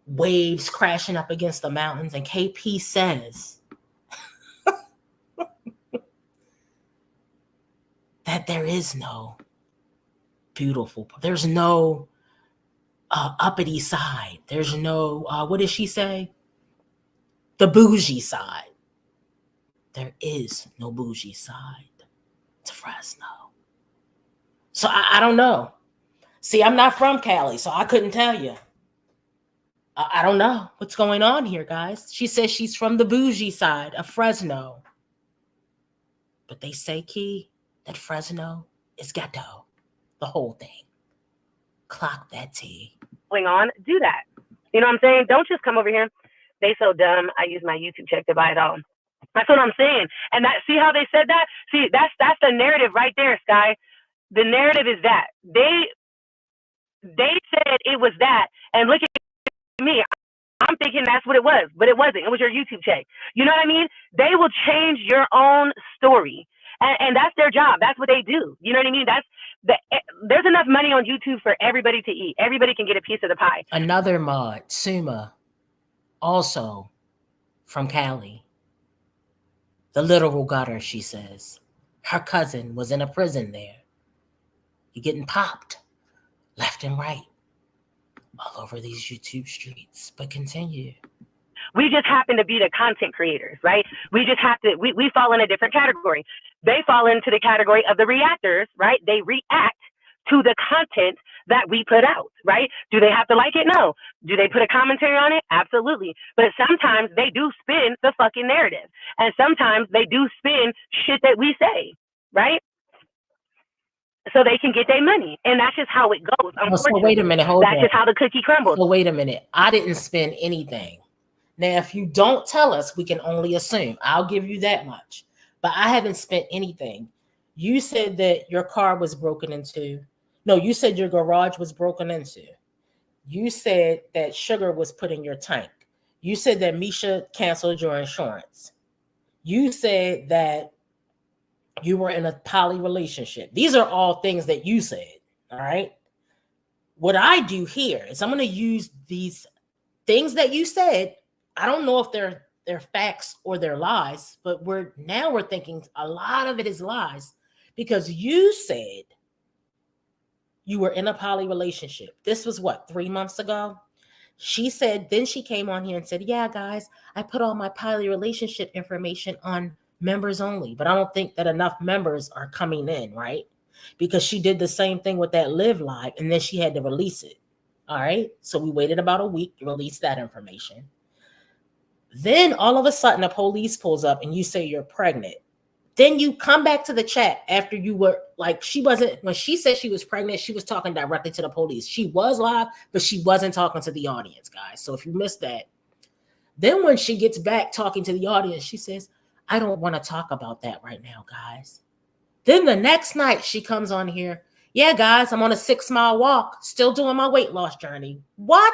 waves crashing up against the mountains. And KP says that there is no there's no uppity side. There's no, what does she say? The bougie side. There is no bougie side to Fresno. So I don't know. See, I'm not from Cali, so I couldn't tell you. I don't know what's going on here, guys. She says she's from the bougie side of Fresno. But they say, Key, that Fresno is ghetto. The whole thing. Clock that T.
Going on, do that. You know what I'm saying? Don't just come over here. They so dumb. I use my YouTube check to buy it all. That's what I'm saying. And that, see how they said that? See, that's the narrative right there, Sky. The narrative is that they said it was that, and look at me. I'm thinking that's what it was, but it wasn't. It was your YouTube check. You know what I mean? They will change your own story, and that's their job. That's what they do. You know what I mean? There's enough money on YouTube for everybody to eat. Everybody can get a piece of the pie.
Another mod, Suma, also from Cali. The literal gutter, she says. Her cousin was in a prison there. You're getting popped left and right all over these YouTube streets. But continue.
We just happen to be the content creators, right? We just have to, we fall in a different category. They fall into the category of the reactors, right? They react to the content that we put out, right? Do they have to like it? No. Do they put a commentary on it? Absolutely. But sometimes they do spin the fucking narrative. And sometimes they do spin shit that we say, right? So they can get their money. And that's just how it goes.
So wait a minute, hold on.
That's just how the cookie crumbles.
So wait a minute. I didn't spend anything. Now, if you don't tell us, we can only assume. I'll give you that much. But I haven't spent anything. You said that your car was broken into. No, you said your garage was broken into. You said that sugar was put in your tank. You said that Misha canceled your insurance. You said that you were in a poly relationship. These are all things that you said, all right? What I do here is I'm going to use these things that you said. I don't know if they're facts or they're lies, but we're thinking a lot of it is lies because you said you were in a poly relationship. This was what, 3 months ago? She said, then she came on here and said, yeah, guys, I put all my poly relationship information on members only, but I don't think that enough members are coming in, right? Because she did the same thing with that live live and then she had to release it. All right. So we waited about a week to release that information. Then all of a sudden the police pulls up and you say you're pregnant. Then you come back to the chat after you were like, when she said she was pregnant, she was talking directly to the police. She was live, but she wasn't talking to the audience, guys. So if you missed that, then when she gets back talking to the audience, she says, I don't want to talk about that right now, guys. Then the next night she comes on here. Yeah, guys, I'm on a 6-mile walk, still doing my weight loss journey. What?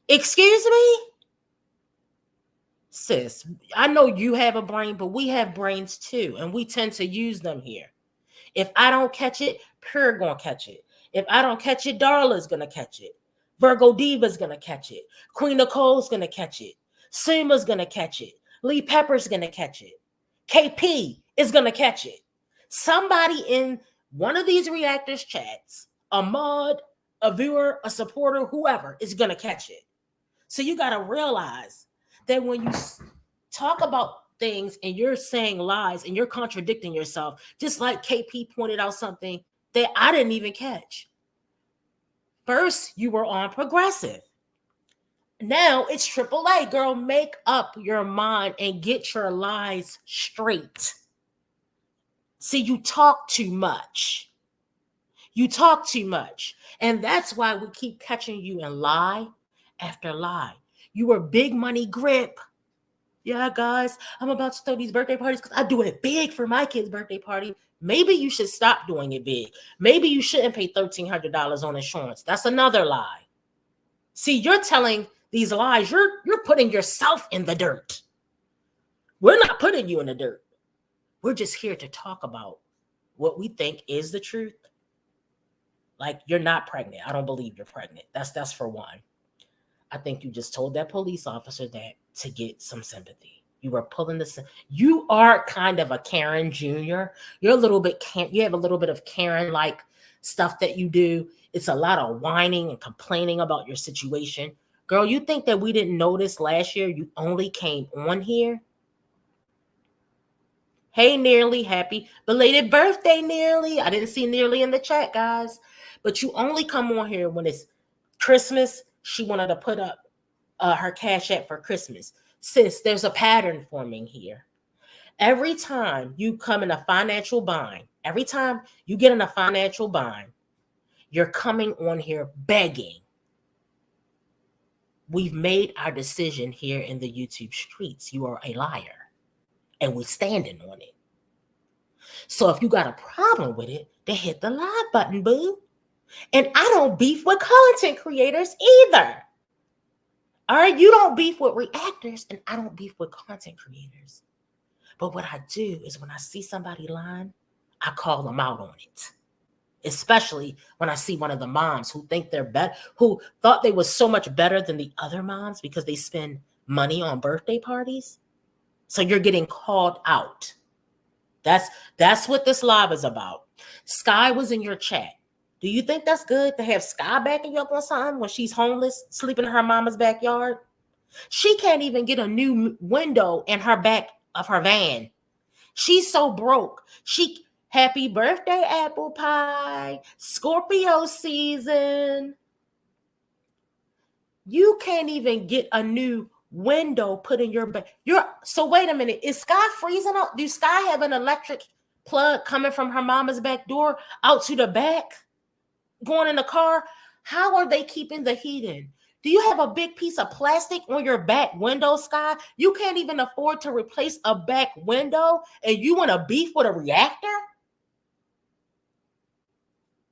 Excuse me? Sis, I know you have a brain, but we have brains too, and we tend to use them here. If I don't catch it, Pure gonna catch it. If I don't catch it, Darla's gonna catch it. Virgo Diva's gonna catch it. Queen Nicole's gonna catch it. Suma's gonna catch it. Lee Pepper's gonna catch it. KP is gonna catch it. Somebody in one of these reactors chats, a mod, a viewer, a supporter, whoever is gonna catch it. So you gotta realize that when you talk about things and you're saying lies and you're contradicting yourself, just like KP pointed out something that I didn't even catch. First, you were on Progressive. Now it's AAA, girl. Make up your mind and get your lies straight. See, you talk too much. You talk too much. And that's why we keep catching you in lie after lie. You were big money grip. Yeah, guys, I'm about to throw these birthday parties because I do it big for my kid's birthday party. Maybe you should stop doing it big. Maybe you shouldn't pay $1,300 on insurance. That's another lie. See, you're telling these lies. You're putting yourself in the dirt. We're not putting you in the dirt. We're just here to talk about what we think is the truth. Like, you're not pregnant. I don't believe you're pregnant. That's for one. I think you just told that police officer that to get some sympathy. You were pulling this. You are kind of a Karen Jr. You're a little bit, you have a little bit of Karen-like stuff that you do. It's a lot of whining and complaining about your situation. Girl, you think that we didn't notice last year you only came on here? Hey, Nearly, happy belated birthday, Nearly. I didn't see Nearly in the chat, guys. But you only come on here when it's Christmas. She wanted to put up her Cash App for Christmas. Sis, there's a pattern forming here. Every time you come in a financial bind, every time you get in a financial bind, you're coming on here begging. We've made our decision here in the YouTube streets. You are a liar, and we're standing on it. So if you got a problem with it, then hit the like button, boo. And I don't beef with content creators either. All right, you don't beef with reactors, and I don't beef with content creators. But what I do is when I see somebody lying, I call them out on it. Especially when I see one of the moms who think they're better, who thought they was so much better than the other moms because they spend money on birthday parties. So you're getting called out. That's what this live is about. Sky was in your chat. Do you think that's good to have Sky back in your son when she's homeless, sleeping in her mama's backyard? She can't even get a new window in her back of her van. She's so broke. Happy birthday, apple pie. Scorpio season. You can't even get a new window put in your back. So wait a minute. Is Sky freezing up? Do Sky have an electric plug coming from her mama's back door out to the back, going in the car? How are they keeping the heat in? Do you have a big piece of plastic on your back window, Sky? You can't even afford to replace a back window, and you want to beef with a reactor?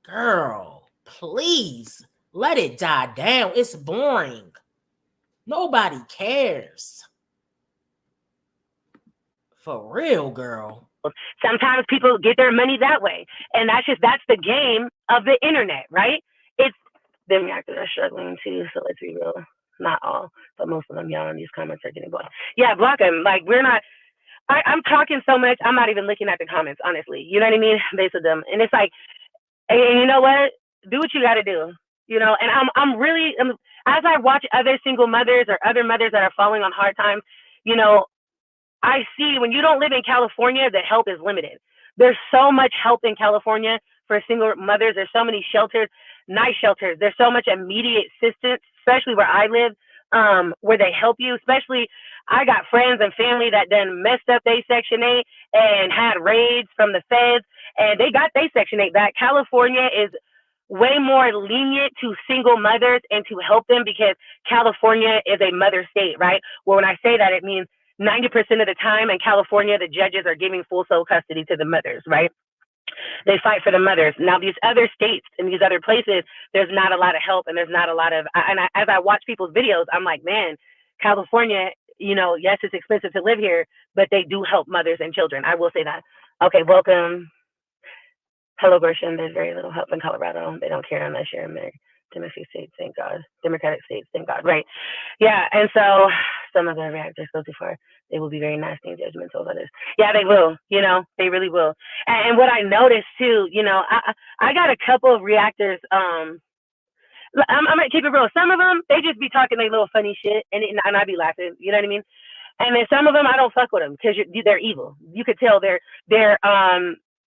Girl, please let it die down. It's boring. Nobody cares. For real, girl.
Sometimes people get their money that way. And that's the game of the internet, right? It's them reactors are struggling too, so let's be real. Not all, but most of them, y'all in these comments are getting blocked. Yeah, block them. Like, we're not, I'm talking so much, I'm not even looking at the comments, honestly. You know what I mean? Based on them. And it's like, and you know what? Do what you got to do. You know, and I'm really, as I watch other single mothers or other mothers that are falling on hard times, you know, I see when you don't live in California, the help is limited. There's so much help in California for single mothers. There's so many shelters, nice shelters. There's so much immediate assistance, especially where I live, where they help you. Especially, I got friends and family that then messed up their Section 8 and had raids from the feds, and they got their Section 8 back. California is way more lenient to single mothers and to help them because California is a mother state, right? Well, when I say that, it means 90% of the time in California, the judges are giving full sole custody to the mothers, right? They fight for the mothers. Now, these other states and these other places, there's not a lot of help and there's not a lot of, as I watch people's videos, I'm like, man, California, you know, yes, it's expensive to live here, but they do help mothers and children. I will say that. Okay, welcome. Hello, Gresham. There's very little help in Colorado. They don't care unless you're in Democratic states, thank God. Democratic states, thank God. Right. Yeah. And so some of the reactors go too far. They will be very nasty and judgmental of others. Yeah, they will. You know, they really will. And what I noticed too, you know, I got a couple of reactors. I'm gonna keep it real. Some of them, they just be talking their little funny shit, and I be laughing. You know what I mean? And then some of them, I don't fuck with them because they're evil. You could tell their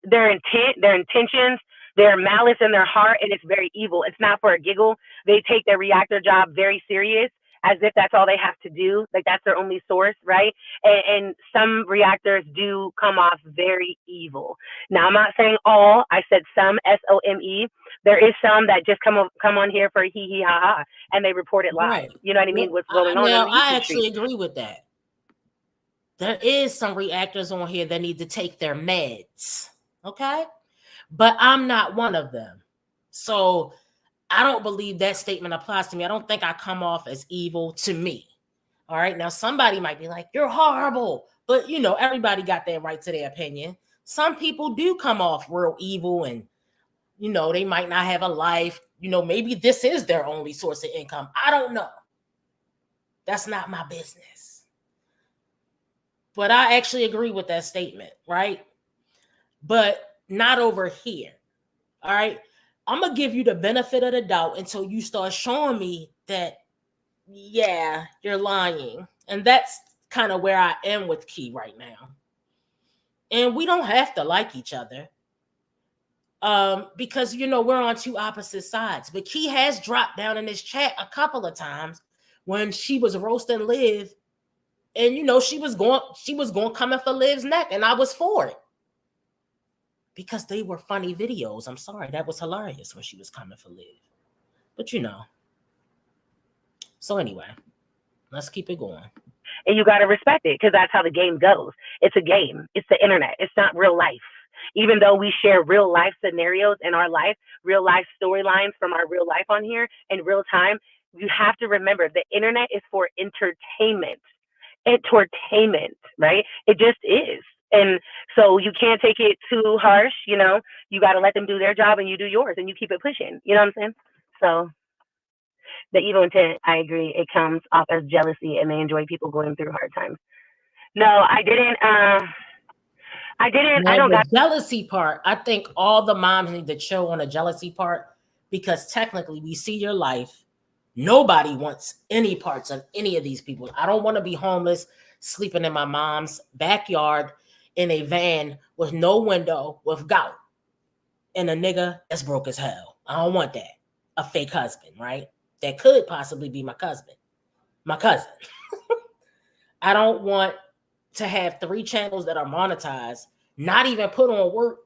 intent, their intentions, their malice in their heart, and it's very evil. It's not for a giggle. They take their reactor job very serious, as if that's all they have to do. Like, that's their only source, right? And some reactors do come off very evil. Now, I'm not saying all. I said some, SOME. There is some that just come on here for hee hee ha ha, and they report it live.
Right.
You know what I mean? What's going on?
Now, I actually agree with that. There is some reactors on here that need to take their meds, okay? But I'm not one of them. So I don't believe that statement applies to me. I don't think I come off as evil to me. All right. Now, somebody might be like, you're horrible. But, you know, everybody got their right to their opinion. Some people do come off real evil and, you know, they might not have a life. You know, maybe this is their only source of income. I don't know. That's not my business. But I actually agree with that statement, right? But not over here. All right. I'm going to give you the benefit of the doubt until you start showing me that, yeah, you're lying. And that's kind of where I am with Key right now. And we don't have to like each other. Because, you know, we're on two opposite sides. But Key has dropped down in this chat a couple of times when she was roasting Liv. And, you know, she was going coming for Liv's neck, and I was for it. Because they were funny videos. I'm sorry. That was hilarious when she was coming for Liv. But, you know. So anyway, let's keep it going.
And you got to respect it because that's how the game goes. It's a game. It's the internet. It's not real life. Even though we share real life scenarios in our life, real life storylines from our real life on here in real time, you have to remember the internet is for entertainment. Entertainment, right? It just is. And so you can't take it too harsh, you know. You got to let them do their job and you do yours and you keep it pushing. You know what I'm saying? So the evil intent, I agree, it comes off as jealousy and they enjoy people going through hard times. No, I didn't.
Now, I don't got the jealousy part. I think all the moms need to chill on the jealousy part because technically we see your life Nobody wants any parts of any of these people. I don't want to be homeless, sleeping in my mom's backyard in a van with no window, with gout, and a nigga that's broke as hell. I don't want that. A fake husband, right? That could possibly be my cousin. I don't want to have 3 channels that are monetized, not even put on work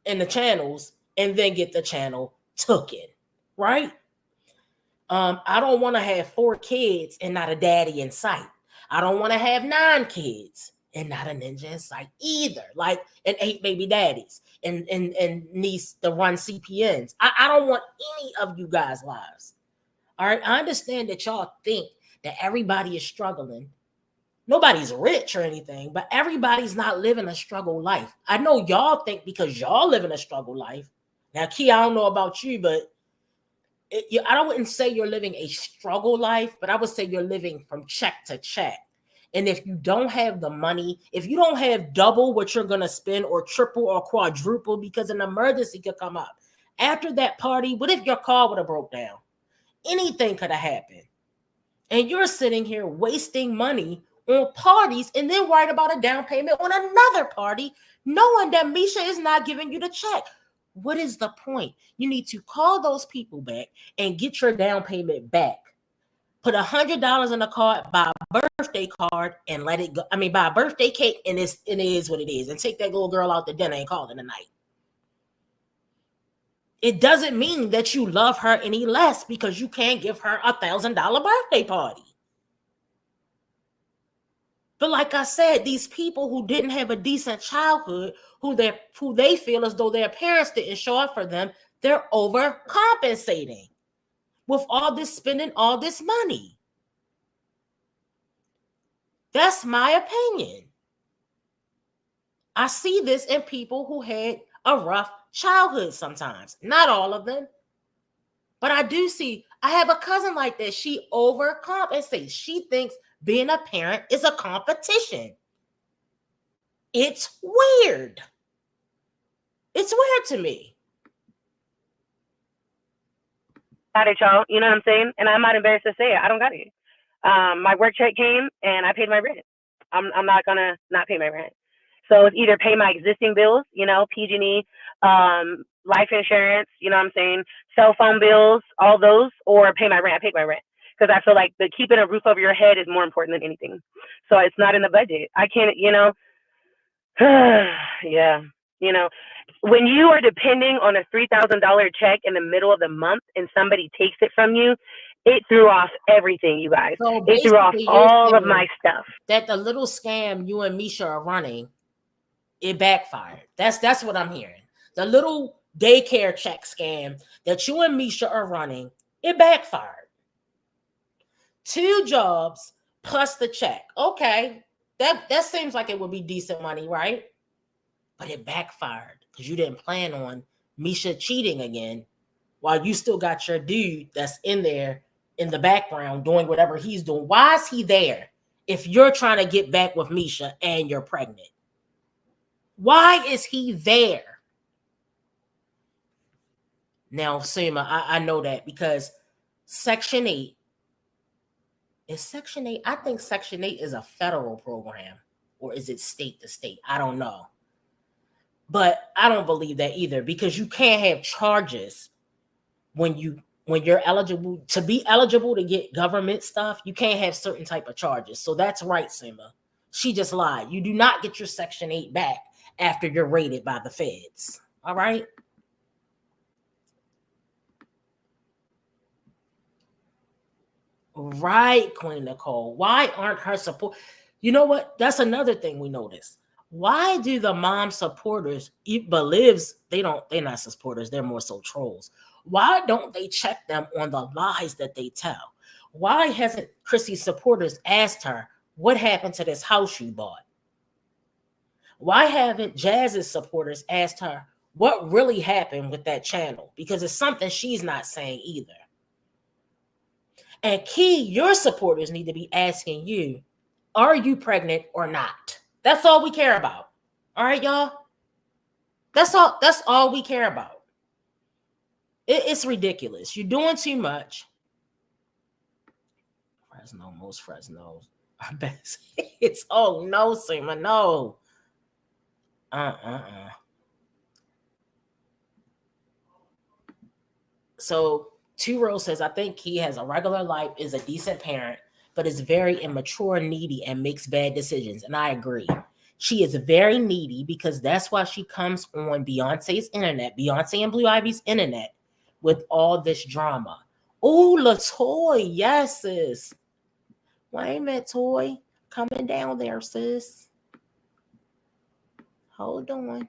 in the channels, and then get the channel taken, right? I don't want to have 4 kids and not a daddy in sight. I don't want to have 9 kids and not a ninja in sight either. Like, and 8 baby daddies and niece to run CPNs. I don't want any of you guys' lives. All right. I understand that y'all think that everybody is struggling. Nobody's rich or anything, but everybody's not living a struggle life. I know y'all think because y'all living a struggle life. Now, Key, I don't know about you, but I wouldn't say you're living a struggle life, but I would say you're living from check to check. And if you don't have the money, if you don't have double what you're going to spend or triple or quadruple because an emergency could come up. After that party, what if your car would have broke down? Anything could have happened. And you're sitting here wasting money on parties and then worried about a down payment on another party, knowing that Misha is not giving you the check. What is the point? You need to call those people back and get your down payment back. Put $100 in the card, buy a birthday card, and let it go. I mean, buy a birthday cake, and it is what it is. And take that little girl out to dinner and call it a night. It doesn't mean that you love her any less because you can't give her $1,000 birthday party. But like I said, these people who didn't have a decent childhood, who they feel as though their parents didn't show up for them, they're overcompensating with all this spending, all this money. That's my opinion. I see this in people who had a rough childhood sometimes. Not all of them. But I do see, I have a cousin like that. She overcompensates. She thinks being a parent is a competition. It's weird. It's weird to me.
Got it, y'all. You know what I'm saying? And I'm not embarrassed to say it. I don't got it. My work check came and I paid my rent. I'm not gonna not pay my rent. So it's either pay my existing bills, you know, PG&E, life insurance, you know what I'm saying, cell phone bills, all those, or pay my rent. I pay my rent because I feel like the keeping a roof over your head is more important than anything. So it's not in the budget. I can't, you know, yeah, you know, when you are depending on a $3,000 check in the middle of the month and somebody takes it from you, it threw off everything, you guys.
So
it threw off all of my stuff.
That the little scam you and Misha are running, it backfired. That's what I'm hearing. The little daycare check scam that you and Misha are running, it backfired. 2 jobs plus the check. Okay, that seems like it would be decent money, right? But it backfired because you didn't plan on Misha cheating again while you still got your dude that's in there in the background doing whatever he's doing. Why is he there if you're trying to get back with Misha and you're pregnant? Why is he there? Now, Seema, I know that because Section 8 is Section 8. I think Section 8 is a federal program, or is it state to state? I don't know. But I don't believe that either because you can't have charges when you're eligible to be eligible to get government stuff. You can't have certain type of charges. So that's right, Seema. She just lied. You do not get your Section 8 back after you're raided by the feds. All right? Right, Queen Nicole. Why aren't her support? You know what? That's another thing we noticed. Why do the mom supporters, but Livs, they're not supporters, they're more so trolls. Why don't they check them on the lies that they tell? Why hasn't Chrissy's supporters asked her, what happened to this house you bought? Why haven't Jazz's supporters asked her what really happened with that channel? Because it's something she's not saying either. And Key, your supporters need to be asking you, are you pregnant or not? That's all we care about. All right, y'all? That's all we care about. It's ridiculous. You're doing too much. Fresno, most Fresnos are best. It's oh no, Seema, no. So Two Rose says, I think he has a regular life, is a decent parent, but is very immature, needy, and makes bad decisions. And I agree. She is very needy because that's why she comes on Beyonce's internet, Beyonce and Blue Ivy's internet, with all this drama. Oh, LaToy, yes, sis. Wait a minute, Toy. Coming down there, sis. Hold on.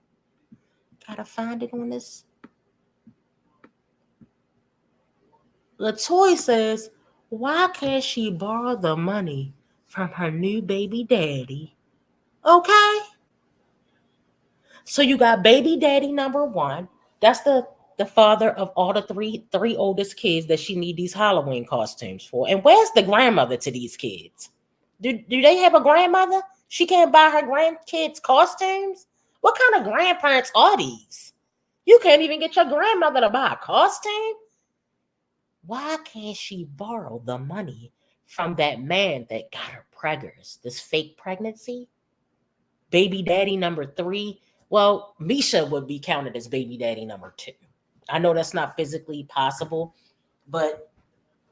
Gotta find it on this. LaToy says, why can't she borrow the money from her new baby daddy? Okay. So you got baby daddy number one. That's the father of all the three oldest kids that she need these Halloween costumes for. And where's the grandmother to these kids? Do they have a grandmother? She can't buy her grandkids costumes? What kind of grandparents are these? You can't even get your grandmother to buy a costume? Why can't she borrow the money from that man that got her preggers, this fake pregnancy? Baby daddy number 3. Well, Misha would be counted as baby daddy number 2. I know that's not physically possible, but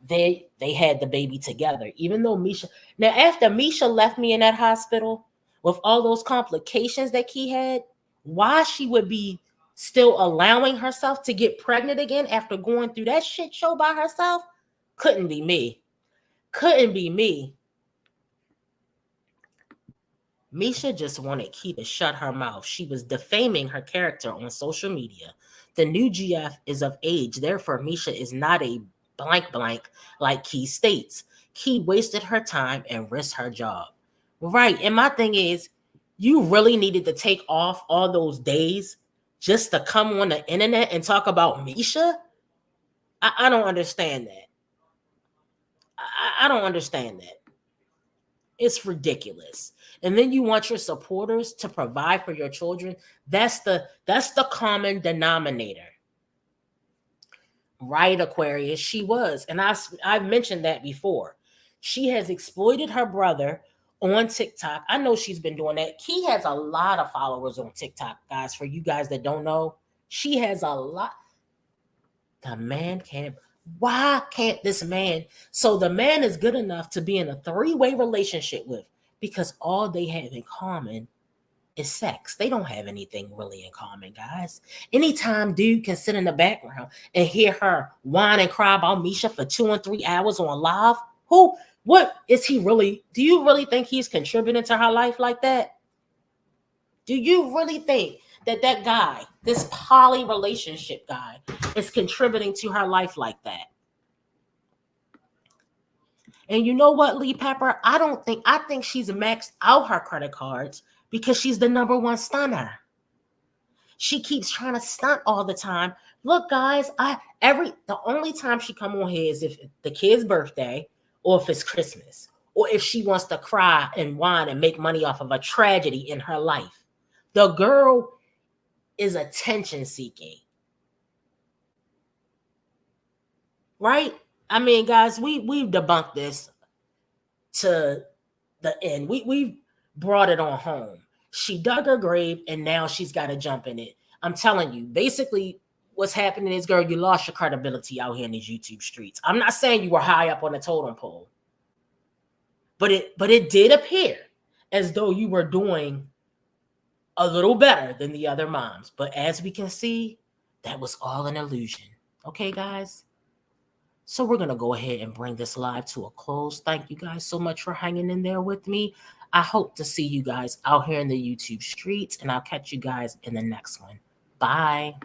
they had the baby together. Even though Misha, now after Misha left me in that hospital with all those complications that he had, why she would be still allowing herself to get pregnant again after going through that shit show by herself couldn't be me. Couldn't be me. Misha just wanted Key to shut her mouth. She was defaming her character on social media. The new GF is of age, therefore Misha is not a blank like Key states. Key wasted her time and risked her job. Right, and my thing is, you really needed to take off all those days just to come on the internet and talk about Misha? I don't understand that. I don't understand that. It's ridiculous. And then you want your supporters to provide for your children. That's the common denominator. Right, Aquarius, she was. And I've mentioned that before. She has exploited her brother on TikTok. I know she's been doing that. Key has a lot of followers on TikTok, guys. For you guys that don't know, she has a lot. The man can't. Why can't this man? So the man is good enough to be in a 3-way relationship with, because all they have in common is sex. They don't have anything really in common, guys. Anytime dude can sit in the background and hear her whine and cry about Misha for 2 and 3 hours on live, what is he really? Do you really think he's contributing to her life like that? Do you really think that guy, this poly relationship guy, is contributing to her life like that? And you know what, Lee Pepper? I think she's maxed out her credit cards because she's the number one stunner. She keeps trying to stunt all the time. Look, guys, the only time she come on here is if the kid's birthday or if it's Christmas or if she wants to cry and whine and make money off of a tragedy in her life. The girl is attention seeking. Right? I mean, guys, we've debunked this to the end. We've brought it on home. She dug her grave and now she's got to jump in it. I'm telling you, basically what's happening is, girl, you lost your credibility out here in these YouTube streets. I'm not saying you were high up on the totem pole, but it did appear as though you were doing a little better than the other moms. But as we can see, that was all an illusion. Okay, guys? So we're going to go ahead and bring this live to a close. Thank you guys so much for hanging in there with me. I hope to see you guys out here in the YouTube streets, and I'll catch you guys in the next one. Bye.